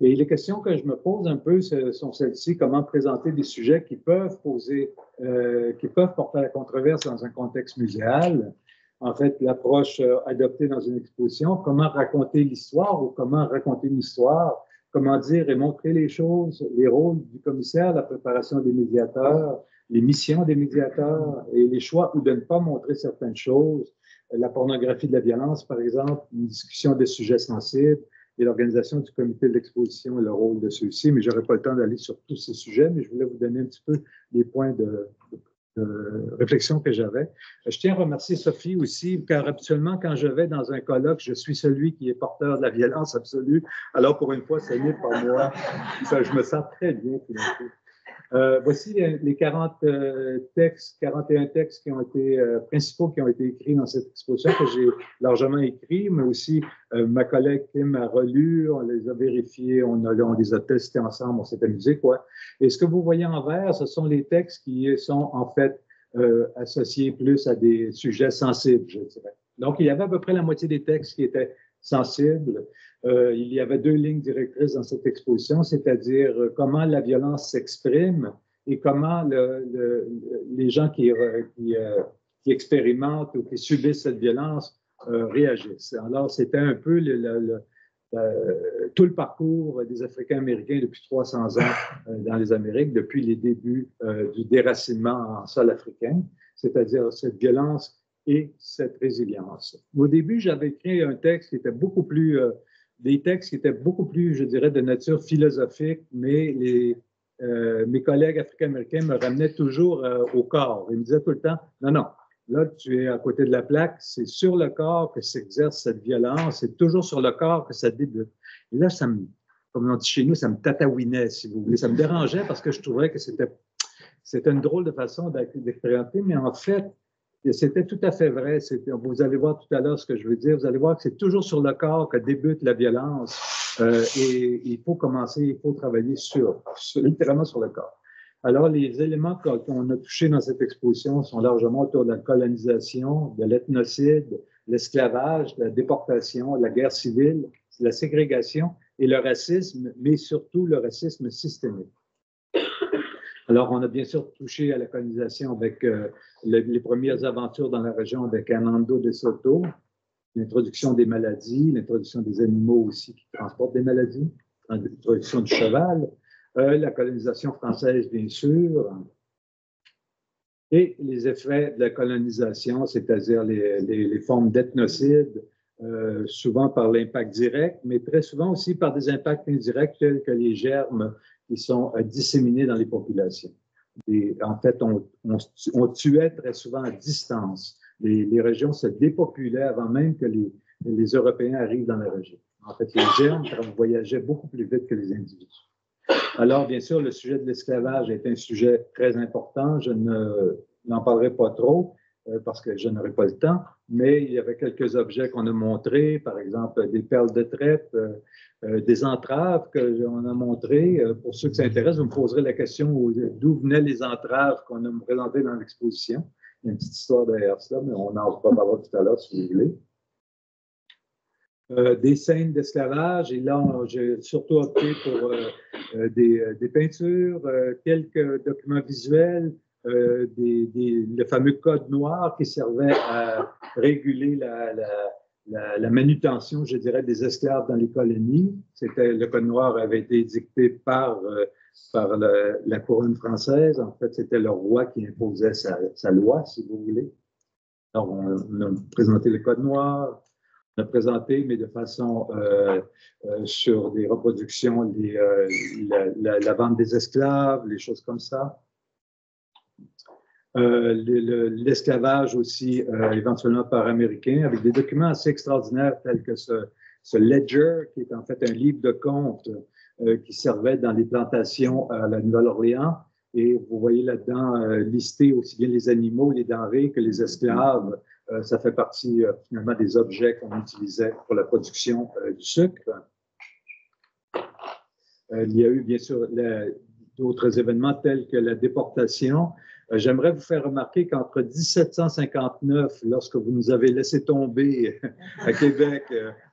Et les questions que je me pose un peu sont celles-ci, comment présenter des sujets qui peuvent porter à la controverse dans un contexte muséal. En fait, l'approche adoptée dans une exposition, comment raconter l'histoire ou comment raconter une histoire, comment dire et montrer les choses, les rôles du commissaire, la préparation des médiateurs, les missions des médiateurs et les choix ou de ne pas montrer certaines choses, la pornographie de la violence, par exemple, une discussion des sujets sensibles et l'organisation du comité de l'exposition et le rôle de ceux-ci. Mais je n'aurai pas le temps d'aller sur tous ces sujets, mais je voulais vous donner un petit peu les points de réflexion que j'avais. Je tiens à remercier Sophie aussi, car habituellement, quand je vais dans un colloque, je suis celui qui est porteur de la violence absolue. Alors, pour une fois, ce n'est pas moi. Ça, je me sens très bien tout d'un coup. Voici les 41 textes qui ont été principaux qui ont été écrits dans cette exposition que j'ai largement écrits, mais aussi ma collègue Kim a relu, on les a vérifiés, on les a testés ensemble, on s'est amusé, quoi. Et ce que vous voyez en vert, ce sont les textes qui sont en fait associés plus à des sujets sensibles, je dirais. Donc, il y avait à peu près la moitié des textes qui étaient sensibles. Il y avait 2 lignes directrices dans cette exposition, c'est-à-dire comment la violence s'exprime et comment les gens qui expérimentent ou qui subissent cette violence réagissent. Alors, c'était un peu tout le parcours des Africains-Américains depuis 300 ans dans les Amériques, depuis les débuts du déracinement en sol africain, c'est-à-dire cette violence et cette résilience. Au début, j'avais écrit un texte qui était beaucoup plus, des textes qui étaient beaucoup plus, je dirais, de nature philosophique, mais mes collègues africains-américains me ramenaient toujours au corps. Ils me disaient tout le temps, non, non, là, tu es à côté de la plaque, c'est sur le corps que s'exerce cette violence, c'est toujours sur le corps que ça débute. Et là, comme on dit chez nous, ça me tatouinait, si vous voulez. Ça me dérangeait parce que je trouvais que c'était une drôle de façon d'expérimenter, mais en fait, c'était tout à fait vrai. Vous allez voir tout à l'heure ce que je veux dire. Vous allez voir que c'est toujours sur le corps que débute la violence. Et il faut travailler littéralement sur le corps. Alors, les éléments qu'on a touchés dans cette exposition sont largement autour de la colonisation, de l'ethnocide, l'esclavage, la déportation, la guerre civile, la ségrégation et le racisme, mais surtout le racisme systémique. Alors, on a bien sûr touché à la colonisation avec les premières aventures dans la région avec Hernando de Soto, l'introduction des maladies, l'introduction des animaux aussi qui transportent des maladies, l'introduction du cheval, la colonisation française, bien sûr, et les effets de la colonisation, c'est-à-dire les formes d'ethnocide, souvent par l'impact direct, mais très souvent aussi par des impacts indirects tels que les germes qui sont disséminés dans les populations. En fait, on tuait très souvent à distance. Les régions se dépopulaient avant même que les Européens arrivent dans la région. En fait, les germes voyageaient beaucoup plus vite que les individus. Alors, bien sûr, le sujet de l'esclavage est un sujet très important. Je n'en parlerai pas trop parce que je n'aurai pas le temps, mais il y avait quelques objets qu'on a montrés, par exemple des perles de traite, des entraves qu'on a montrées. Pour ceux qui s'intéressent, vous me poserez la question d'où venaient les entraves qu'on a présentées dans l'exposition. Il y a une petite histoire derrière cela, mais on en reparlera tout à l'heure si vous voulez. Des scènes d'esclavage, et là, j'ai surtout opté pour des peintures, quelques documents visuels, le fameux code noir qui servait à réguler la manutention, je dirais, des esclaves dans les colonies. Le code noir avait été dicté par la couronne française. En fait, c'était le roi qui imposait sa loi, si vous voulez. Alors, on a présenté le code noir. On a présenté, mais de façon sur des reproductions, la vente des esclaves, les choses comme ça. L'esclavage aussi, éventuellement par Américains, avec des documents assez extraordinaires tels que ce ledger, qui est en fait un livre de comptes qui servait dans les plantations à la Nouvelle-Orléans. Et vous voyez là-dedans listés aussi bien les animaux, les denrées que les esclaves. Ça fait partie finalement des objets qu'on utilisait pour la production du sucre. Il y a eu bien sûr d'autres événements tels que la déportation. J'aimerais vous faire remarquer qu'entre 1759, lorsque vous nous avez laissé tomber à Québec,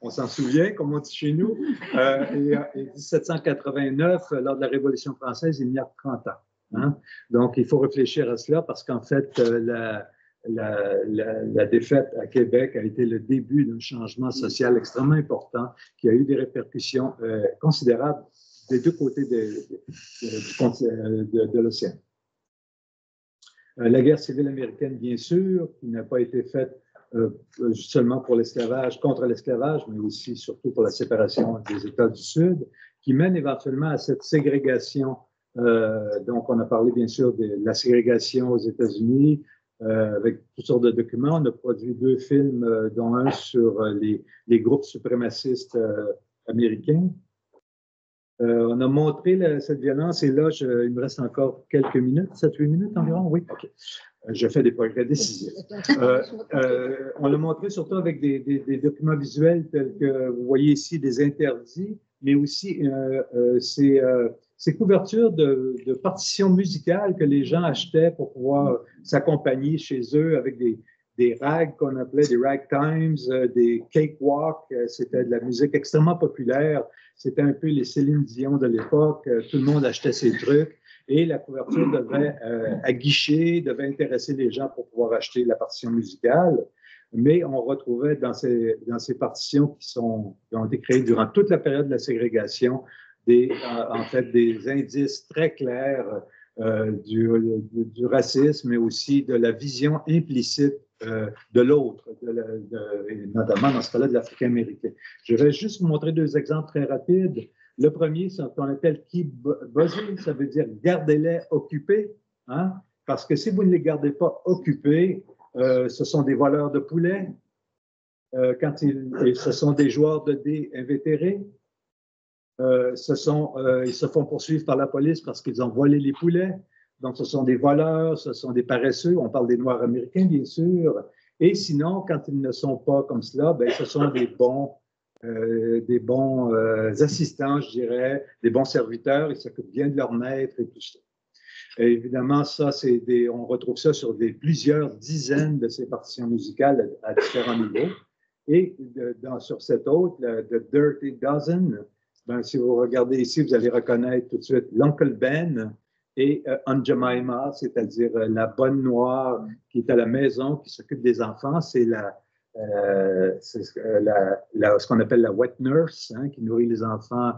on s'en souvient, comme on dit chez nous, et 1789, lors de la Révolution française, il y a 30 ans. Hein? Donc, il faut réfléchir à cela parce qu'en fait, la défaite à Québec a été le début d'un changement social extrêmement important qui a eu des répercussions considérables des deux côtés de l'océan. La guerre civile américaine, bien sûr, qui n'a pas été faite seulement pour l'esclavage, contre l'esclavage, mais aussi surtout pour la séparation des États du Sud, qui mène éventuellement à cette ségrégation. Donc, on a parlé bien sûr de la ségrégation aux États-Unis avec toutes sortes de documents. On a produit 2 films, dont un sur les groupes suprémacistes américains. On a montré cette violence et là, il me reste encore quelques minutes, 7-8 minutes environ, oui, OK. Je fais des progrès décisifs. On l'a montré surtout avec des documents visuels tels que vous voyez ici des interdits, mais aussi ces couvertures de partitions musicales que les gens achetaient pour pouvoir s'accompagner chez eux avec des rags qu'on appelait des ragtimes, des cakewalks. C'était de la musique extrêmement populaire. C'était un peu les Céline Dion de l'époque. Tout le monde achetait ces trucs. Et la couverture devait aguicher, devait intéresser les gens pour pouvoir acheter la partition musicale. Mais on retrouvait dans ces partitions qui ont été créées durant toute la période de la ségrégation en fait, des indices très clairs du racisme, mais aussi de la vision implicite de l'autre, notamment dans ce cas-là de l'Africain-Américain. Je vais juste vous montrer 2 exemples très rapides. Le premier, c'est ce qu'on appelle keep busy, ça veut dire gardez-les occupés, hein? Parce que si vous ne les gardez pas occupés, ce sont des voleurs de poulets, et ce sont des joueurs de dés invétérés. Ils se font poursuivre par la police parce qu'ils ont volé les poulets. Donc, ce sont des voleurs, ce sont des paresseux. On parle des Noirs américains, bien sûr. Et sinon, quand ils ne sont pas comme cela, ben, ce sont des bons assistants, je dirais, des bons serviteurs. Ils s'occupent bien de leur maître et tout ça. Et évidemment, on retrouve ça sur plusieurs dizaines de ces partitions musicales à différents niveaux. Et sur cette autre, The Dirty Dozen, ben, si vous regardez ici, vous allez reconnaître tout de suite l'Oncle Ben et Aunt Jemima, c'est-à-dire la bonne noire qui est à la maison, qui s'occupe des enfants. C'est ce qu'on appelle la wet nurse, hein, qui nourrit les enfants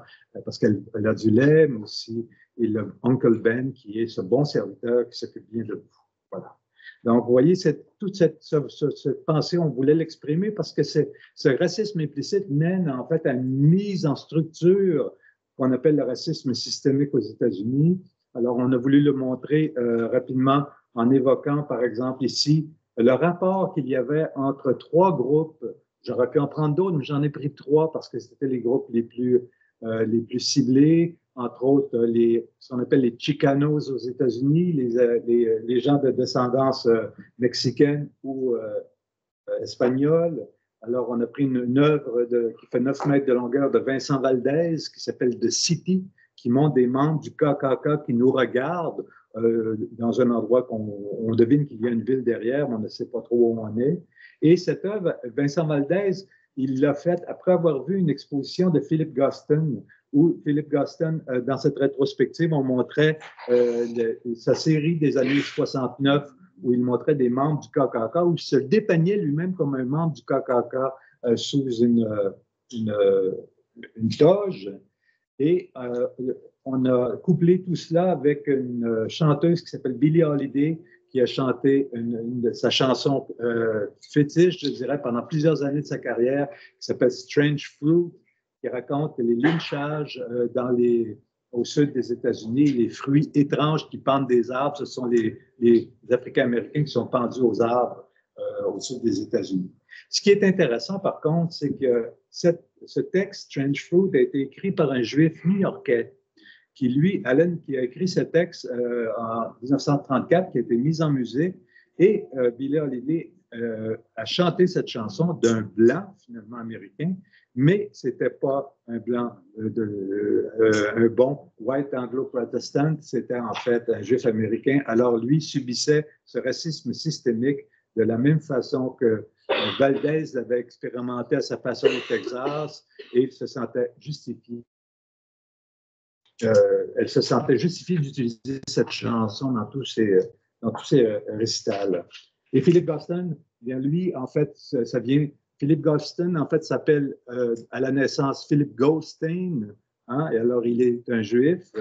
parce qu'elle a du lait, mais aussi et le Uncle Ben, qui est ce bon serviteur qui s'occupe bien de vous. Voilà. Donc, vous voyez, toute cette pensée, on voulait l'exprimer parce que ce racisme implicite mène en fait à une mise en structure qu'on appelle le racisme systémique aux États-Unis. Alors, on a voulu le montrer rapidement en évoquant, par exemple, ici, le rapport qu'il y avait entre 3 groupes. J'aurais pu en prendre d'autres, mais j'en ai pris 3 parce que c'était les groupes les plus ciblés, entre autres ce qu'on appelle les Chicanos aux États-Unis, les gens de descendance mexicaine ou espagnole. Alors, on a pris une œuvre qui fait 9 mètres de longueur de Vincent Valdez, qui s'appelle The City, qui montre des membres du KKK qui nous regardent dans un endroit qu'on devine qu'il y a une ville derrière, mais on ne sait pas trop où on est. Et cette œuvre, Vincent Valdez, il l'a faite après avoir vu une exposition de Philip Guston, où Philip Guston, dans cette rétrospective, on montrait sa série des années 69, où il montrait des membres du KKK, où il se dépeignait lui-même comme un membre du KKK sous une toge Et on a couplé tout cela avec une chanteuse qui s'appelle Billie Holiday, qui a chanté sa chanson fétiche, je dirais, pendant plusieurs années de sa carrière, qui s'appelle Strange Fruit, qui raconte les lynchages au sud des États-Unis, les fruits étranges qui pendent des arbres. Ce sont les Africains-Américains qui sont pendus aux arbres au sud des États-Unis. Ce qui est intéressant, par contre, c'est que ce texte, Strange Fruit, a été écrit par un juif new-yorkais, Allen, qui a écrit ce texte en 1934, qui a été mis en musée, et Billie Holiday a chanté cette chanson d'un blanc, finalement américain, mais ce n'était pas un blanc, un bon white anglo-protestant, c'était en fait un juif américain. Alors lui subissait ce racisme systémique de la même façon que Valdez l'avait expérimenté à sa façon au Texas, et il se sentait justifié. Elle se sentait justifiée d'utiliser cette chanson dans tous ses récitals. Et Philip Gostin, bien lui, en fait, ça vient. Philip Gostin, en fait, s'appelle à la naissance Philip Goldstein. Hein, et alors, il est un juif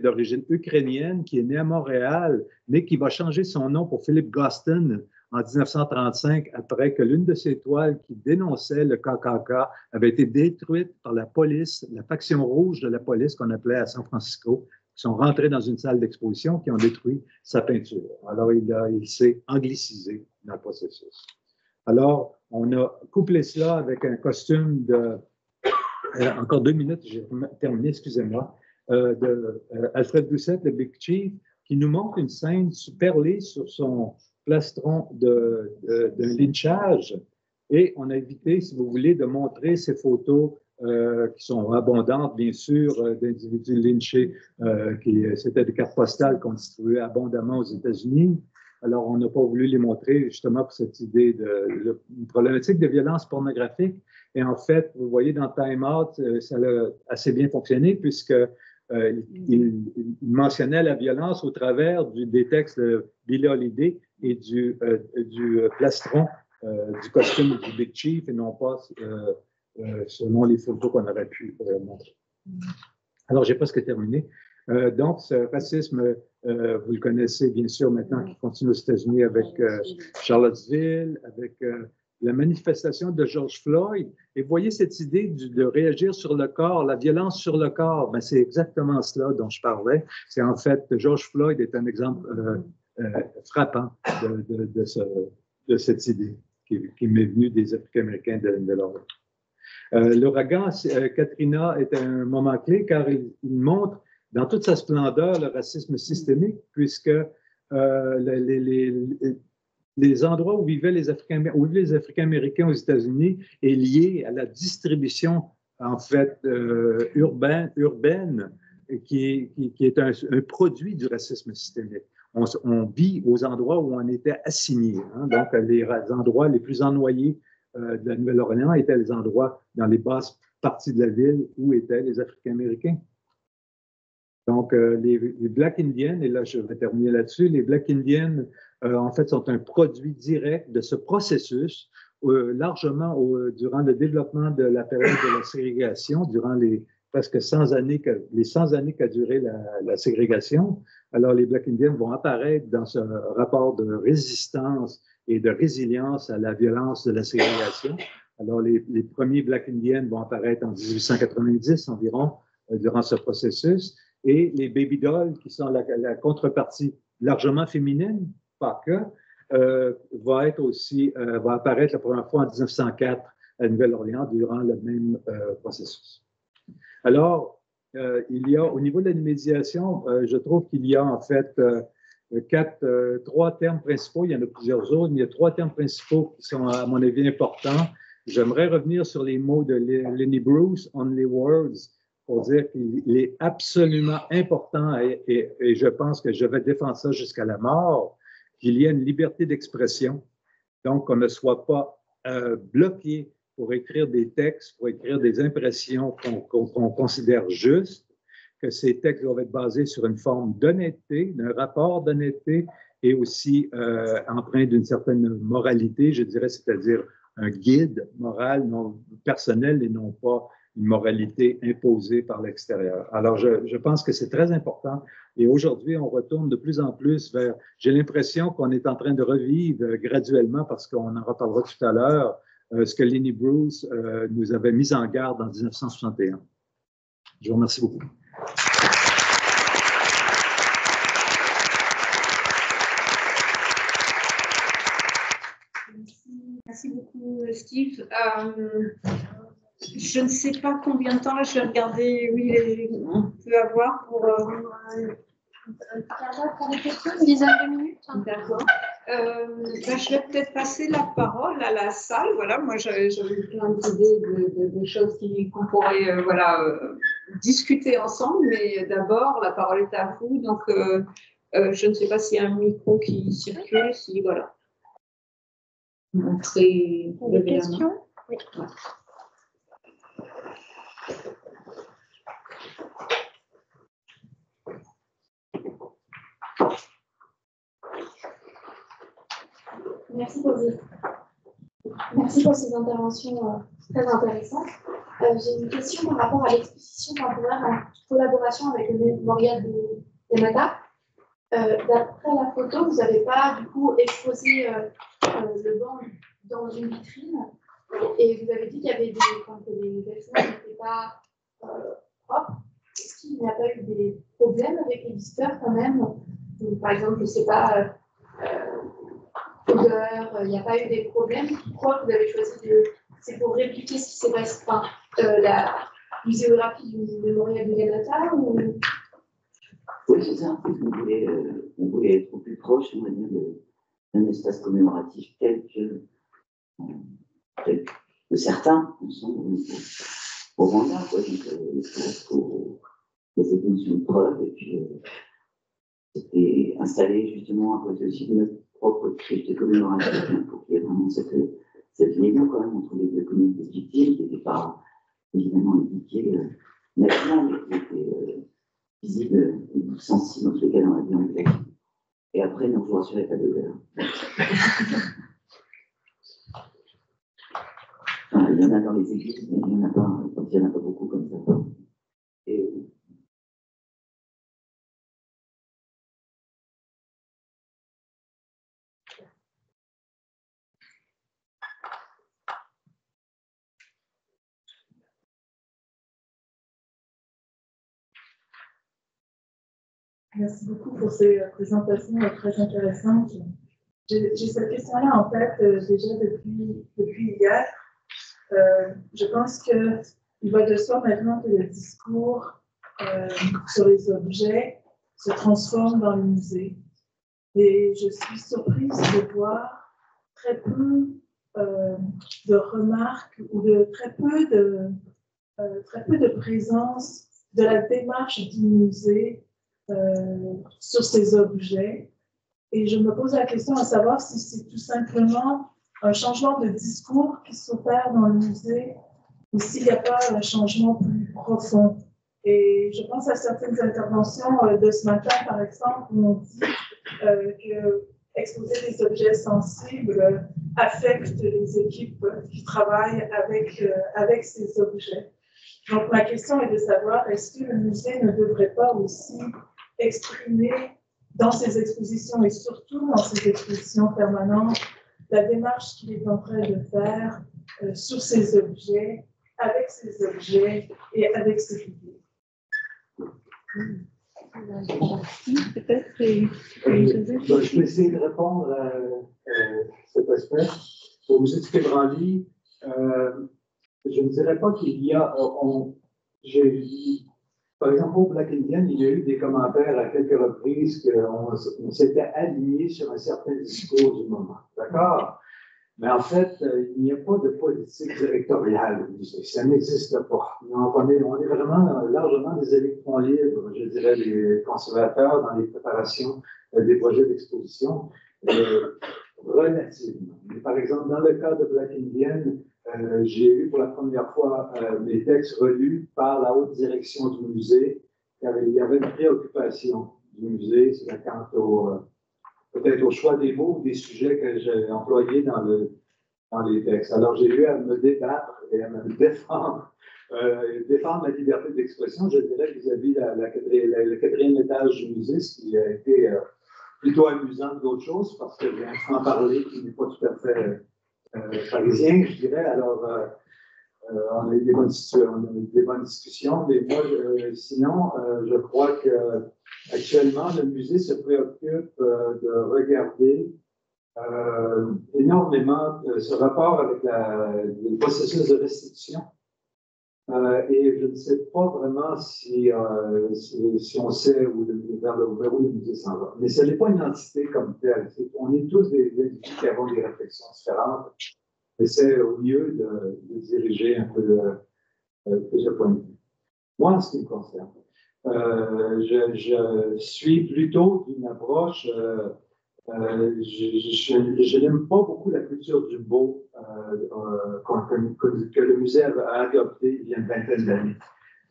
d'origine ukrainienne qui est né à Montréal, mais qui va changer son nom pour Philip Gostin en 1935, après que l'une de ses toiles qui dénonçait le KKK avait été détruite par la police, la faction rouge de la police qu'on appelait à San Francisco, qui sont rentrés dans une salle d'exposition, qui ont détruit sa peinture. Alors, il s'est anglicisé dans le processus. Alors, on a couplé cela avec un costume de... encore 2 minutes, j'ai terminé, excusez-moi, de Alfred Doucet, le Big Chief, qui nous montre une scène perlée sur son plastron d'un lynchage. Et on a évité, si vous voulez, de montrer ces photos qui sont abondantes, bien sûr, d'individus lynchés. C'était des cartes postales qu'on distribuait abondamment aux États-Unis. Alors, on n'a pas voulu les montrer justement pour cette idée de problématique de violence pornographique. Et en fait, vous voyez, dans Time Out, ça a assez bien fonctionné puisque il mentionnait la violence au travers des textes de Billie Holiday et du plastron du costume du Big Chief et non pas selon les photos qu'on aurait pu montrer. Alors, j'ai presque terminé. Donc, ce racisme, vous le connaissez bien sûr maintenant, qui continue aux États-Unis avec Charlottesville, avec la manifestation de George Floyd. Et vous voyez cette idée de réagir sur le corps, la violence sur le corps, ben, c'est exactement cela dont je parlais. C'est en fait, George Floyd est un exemple frappant de cette idée qui m'est venue des Africains-Américains de l'Europe. L'ouragan Katrina est un moment clé car il montre dans toute sa splendeur le racisme systémique puisque les endroits où vivaient les Africains-Américains aux États-Unis est lié à la distribution en fait urbaine qui est un produit du racisme systémique. On vit aux endroits où on était assigné. Hein, donc, les endroits les plus ennoyés de la Nouvelle-Orléans étaient les endroits dans les basses parties de la ville où étaient les Africains-Américains. Donc, les Black Indians, et là je vais terminer là-dessus, les Black Indians, en fait, sont un produit direct de ce processus largement durant le développement de la période de la ségrégation, durant les presque 100 années qu'a duré la ségrégation. Alors, les Black Indians vont apparaître dans ce rapport de résistance et de résilience à la violence de la ségrégation. Alors, les premiers Black Indians vont apparaître en 1890 environ, durant ce processus. Et les Baby Dolls, qui sont la contrepartie largement féminine, pas que, va apparaître la première fois en 1904 à Nouvelle-Orléans durant le même processus. Alors, au niveau de la médiation, je trouve qu'il y a en fait 3 termes principaux. Il y en a plusieurs autres, mais il y a 3 termes principaux qui sont, à mon avis, importants. J'aimerais revenir sur les mots de Lenny Bruce, Only Words, pour dire qu'il est absolument important, et je pense que je vais défendre ça jusqu'à la mort, qu'il y ait une liberté d'expression, donc qu'on ne soit pas bloqué pour écrire des textes, pour écrire des impressions qu'on considère justes, que ces textes doivent être basés sur une forme d'honnêteté, d'un rapport d'honnêteté et aussi empreint d'une certaine moralité, je dirais, c'est-à-dire un guide moral non personnel et non pas une moralité imposée par l'extérieur. Alors, je pense que c'est très important. Et aujourd'hui, on retourne de plus en plus vers... J'ai l'impression qu'on est en train de revivre graduellement, parce qu'on en reparlera tout à l'heure, ce que Lenny Bruce nous avait mis en garde en 1961. Je vous remercie beaucoup. Merci beaucoup, Steve. Je ne sais pas combien de temps, là, je vais regarder, oui, on peut avoir pour... Un quart d'heure pour les questions, une dizaine de minutes. D'accord. Je vais peut-être passer la parole à la salle. Voilà, moi j'avais plein d'idées de choses qu'on pourrait discuter ensemble, mais d'abord la parole est à vous. Donc je ne sais pas s'il y a un micro qui circule, si voilà. Montrez Des questions? Oui. Ouais. Merci pour ces interventions très intéressantes. J'ai une question par rapport à l'exposition temporaire en collaboration avec le mémorial de Yamata. D'après la photo, vous n'avez pas du coup exposé le banc dans une vitrine et vous avez dit qu'il y avait quand les vêtements n'étaient pas propres. Est-ce qu'il n'y a pas eu des problèmes avec les visiteurs quand même? Par exemple, je ne sais pas, odeur, il n'y a pas eu des problèmes. Pourquoi vous avez choisi c'est pour répliquer ce qui s'est passé, la muséographie du mémorial de Yamata ou... Oui, c'est ça. On voulait être au plus proche, on va dire, d'un espace commémoratif tel que certains sont au Rwanda, quoi. Donc, pour les évolutions de preuves, et puis c'était installé justement à côté aussi de notre propre crypte commémorative, pour qu'il y ait vraiment cette liaison quand même entre les deux communautés victimes qui n'étaient pas évidemment indiquées maintenant, mais qui étaient visibles et sensibles, en tout cas dans la vie anglaise. Et après, non, je vous rassure, pas d'odeur. Il y en a dans les églises, mais il n'y en a pas beaucoup comme ça. Et, Merci beaucoup pour ces présentations très intéressantes. J'ai cette question-là en fait déjà depuis hier. Je pense qu'il va de soi maintenant que le discours sur les objets se transforme dans le musée. Et je suis surprise de voir très peu de remarques ou très peu de présence de la démarche du musée sur ces objets. Et je me pose la question à savoir si c'est tout simplement un changement de discours qui s'opère dans le musée ou s'il n'y a pas un changement plus profond. Et je pense à certaines interventions de ce matin, par exemple, où on dit que exposer des objets sensibles affecte les équipes qui travaillent avec ces objets. Donc, ma question est de savoir, est-ce que le musée ne devrait pas aussi exprimer dans ses expositions et surtout dans ses expositions permanentes la démarche qu'il est en train de faire sur ces objets, avec ces objets et avec ses idées. Peut-être je vais essayer de répondre à cet aspect. Au musée du Quai Branly, je ne dirais pas qu'il y a. Par exemple, au Black Indian, il y a eu des commentaires à quelques reprises qu'on s'était aligné sur un certain discours du moment. D'accord? Mais en fait, il n'y a pas de politique directoriale au musée. Ça n'existe pas. Donc, on est vraiment largement des électrons libres, je dirais, les conservateurs dans les préparations des projets d'exposition, relativement. Mais par exemple, dans le cas de Black Indian, j'ai eu pour la première fois mes textes relus par la haute direction du musée, car il y avait une préoccupation du musée, c'est quant peut-être au choix des mots ou des sujets que j'ai employés dans les textes. Alors, j'ai eu à me débattre et à me défendre la liberté d'expression, je dirais, vis-à-vis le quatrième étage du musée, ce qui a été plutôt amusant d'autres choses, parce que j'ai en parler qui n'est pas tout à fait parisien, je dirais. Alors, on a eu des bonnes discussions, mais moi, sinon, je crois qu'actuellement, le musée se préoccupe de regarder énormément ce rapport avec le processus de restitution Et je ne sais pas vraiment si on sait vers où le musée s'en va. Mais ce n'est pas une entité comme telle. On est tous des individus qui avons des réflexions différentes. Et c'est au mieux de diriger un peu ce point de vue. Moi, en ce qui me concerne, je suis plutôt d'une approche. Je n'aime pas beaucoup la culture du beau que le musée a adoptée il y a une vingtaine d'années.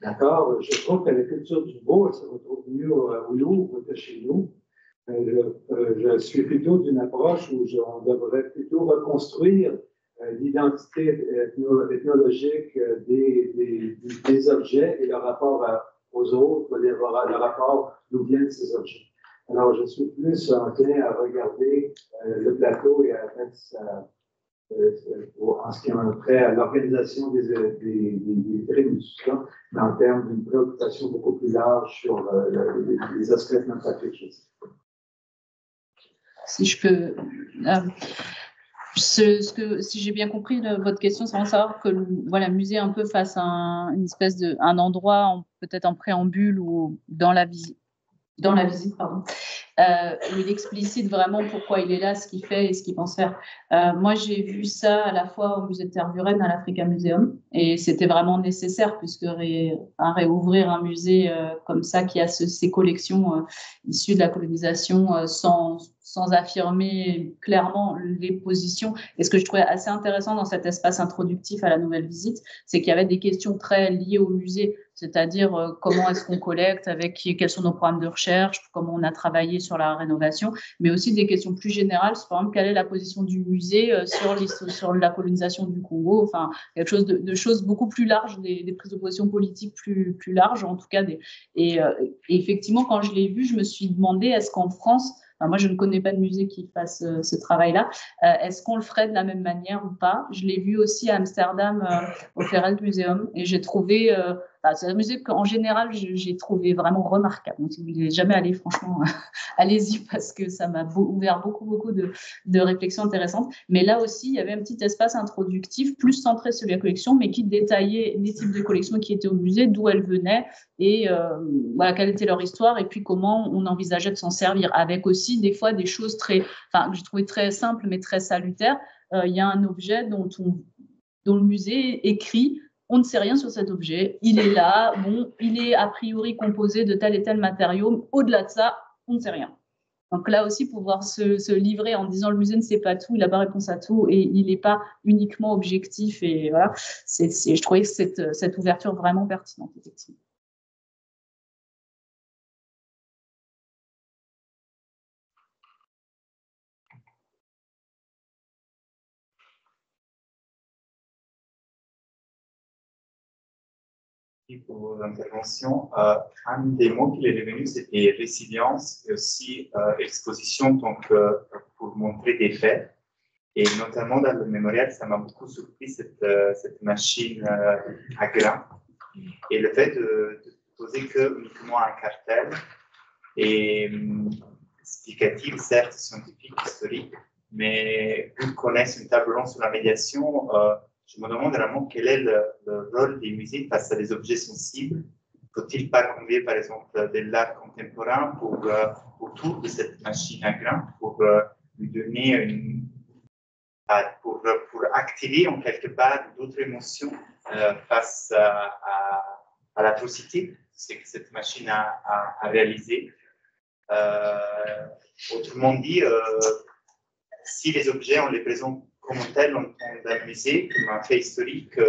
D'accord? Je trouve que la culture du beau, elle se retrouve mieux au Louvre que chez nous. Je suis plutôt d'une approche où on devrait plutôt reconstruire l'identité ethnologique des objets et leur rapport aux autres, le rapport d'où viennent ces objets. Alors, je suis plus enclin à regarder le plateau et à mettre en ce qui est trait à l'organisation des musiciens, mais en termes d'une préoccupation beaucoup plus large sur les aspects ethnographiques. Si je peux. Si j'ai bien compris votre question, c'est vraiment savoir que le musée un peu face à une espèce un endroit peut-être en préambule ou dans la visite, pardon, où il explicite vraiment pourquoi il est là, ce qu'il fait et ce qu'il pense faire. Moi, j'ai vu ça à la fois au musée de Tervuren, à l'Africa Museum, et c'était vraiment nécessaire puisque réouvrir un musée comme ça qui a ces collections issues de la colonisation sans affirmer clairement les positions. Et ce que je trouvais assez intéressant dans cet espace introductif à la nouvelle visite, c'est qu'il y avait des questions très liées au musée, c'est-à-dire comment est-ce qu'on collecte, quels sont nos programmes de recherche, comment on a travaillé sur la rénovation, mais aussi des questions plus générales, par exemple, quelle est la position du musée sur la colonisation du Congo, enfin, quelque chose de choses beaucoup plus larges, des prises de position politiques plus larges, en tout cas. Et effectivement, quand je l'ai vu, je me suis demandé, est-ce qu'en France, moi, je ne connais pas de musée qui fasse ce travail-là. Est-ce qu'on le ferait de la même manière ou pas? Je l'ai vu aussi à Amsterdam, au Vereld Museum, et j'ai trouvé... c'est un musée qu'en général, j'ai trouvé vraiment remarquable. Donc, si vous n'êtes jamais allé, franchement, allez-y, parce que ça m'a ouvert beaucoup de réflexions intéressantes. Mais là aussi, il y avait un petit espace introductif, plus centré sur la collection, mais qui détaillait les types de collections qui étaient au musée, d'où elles venaient, et quelle était leur histoire, et puis comment on envisageait de s'en servir, avec aussi des fois des choses que j'ai trouvé très simples, mais très salutaires. Il y a un objet dont le musée écrit: on ne sait rien sur cet objet, il est là, il est a priori composé de tel et tel matériau, au-delà de ça, on ne sait rien. Donc là aussi, pouvoir se livrer en disant le musée ne sait pas tout, il n'a pas réponse à tout, et il n'est pas uniquement objectif, et voilà, je trouvais cette ouverture vraiment pertinente, effectivement. Pour vos interventions. Un des mots qui est revenu, c'était résilience et aussi exposition, donc pour montrer des faits. Et notamment dans le mémorial, ça m'a beaucoup surpris cette machine à grains et le fait de poser uniquement un cartel et explicatif, certes scientifique, historique, mais vu qu'on connaisse une table ronde sur la médiation, je me demande vraiment quel est le rôle des musées face à des objets sensibles. Faut-il pas convier, par exemple, de l'art contemporain autour de cette machine à grains pour lui donner pour activer en quelque part d'autres émotions face à l'atrocité que cette machine a réalisée. Autrement dit, si les objets, on les présente comme tel dans un musée, comme un fait historique,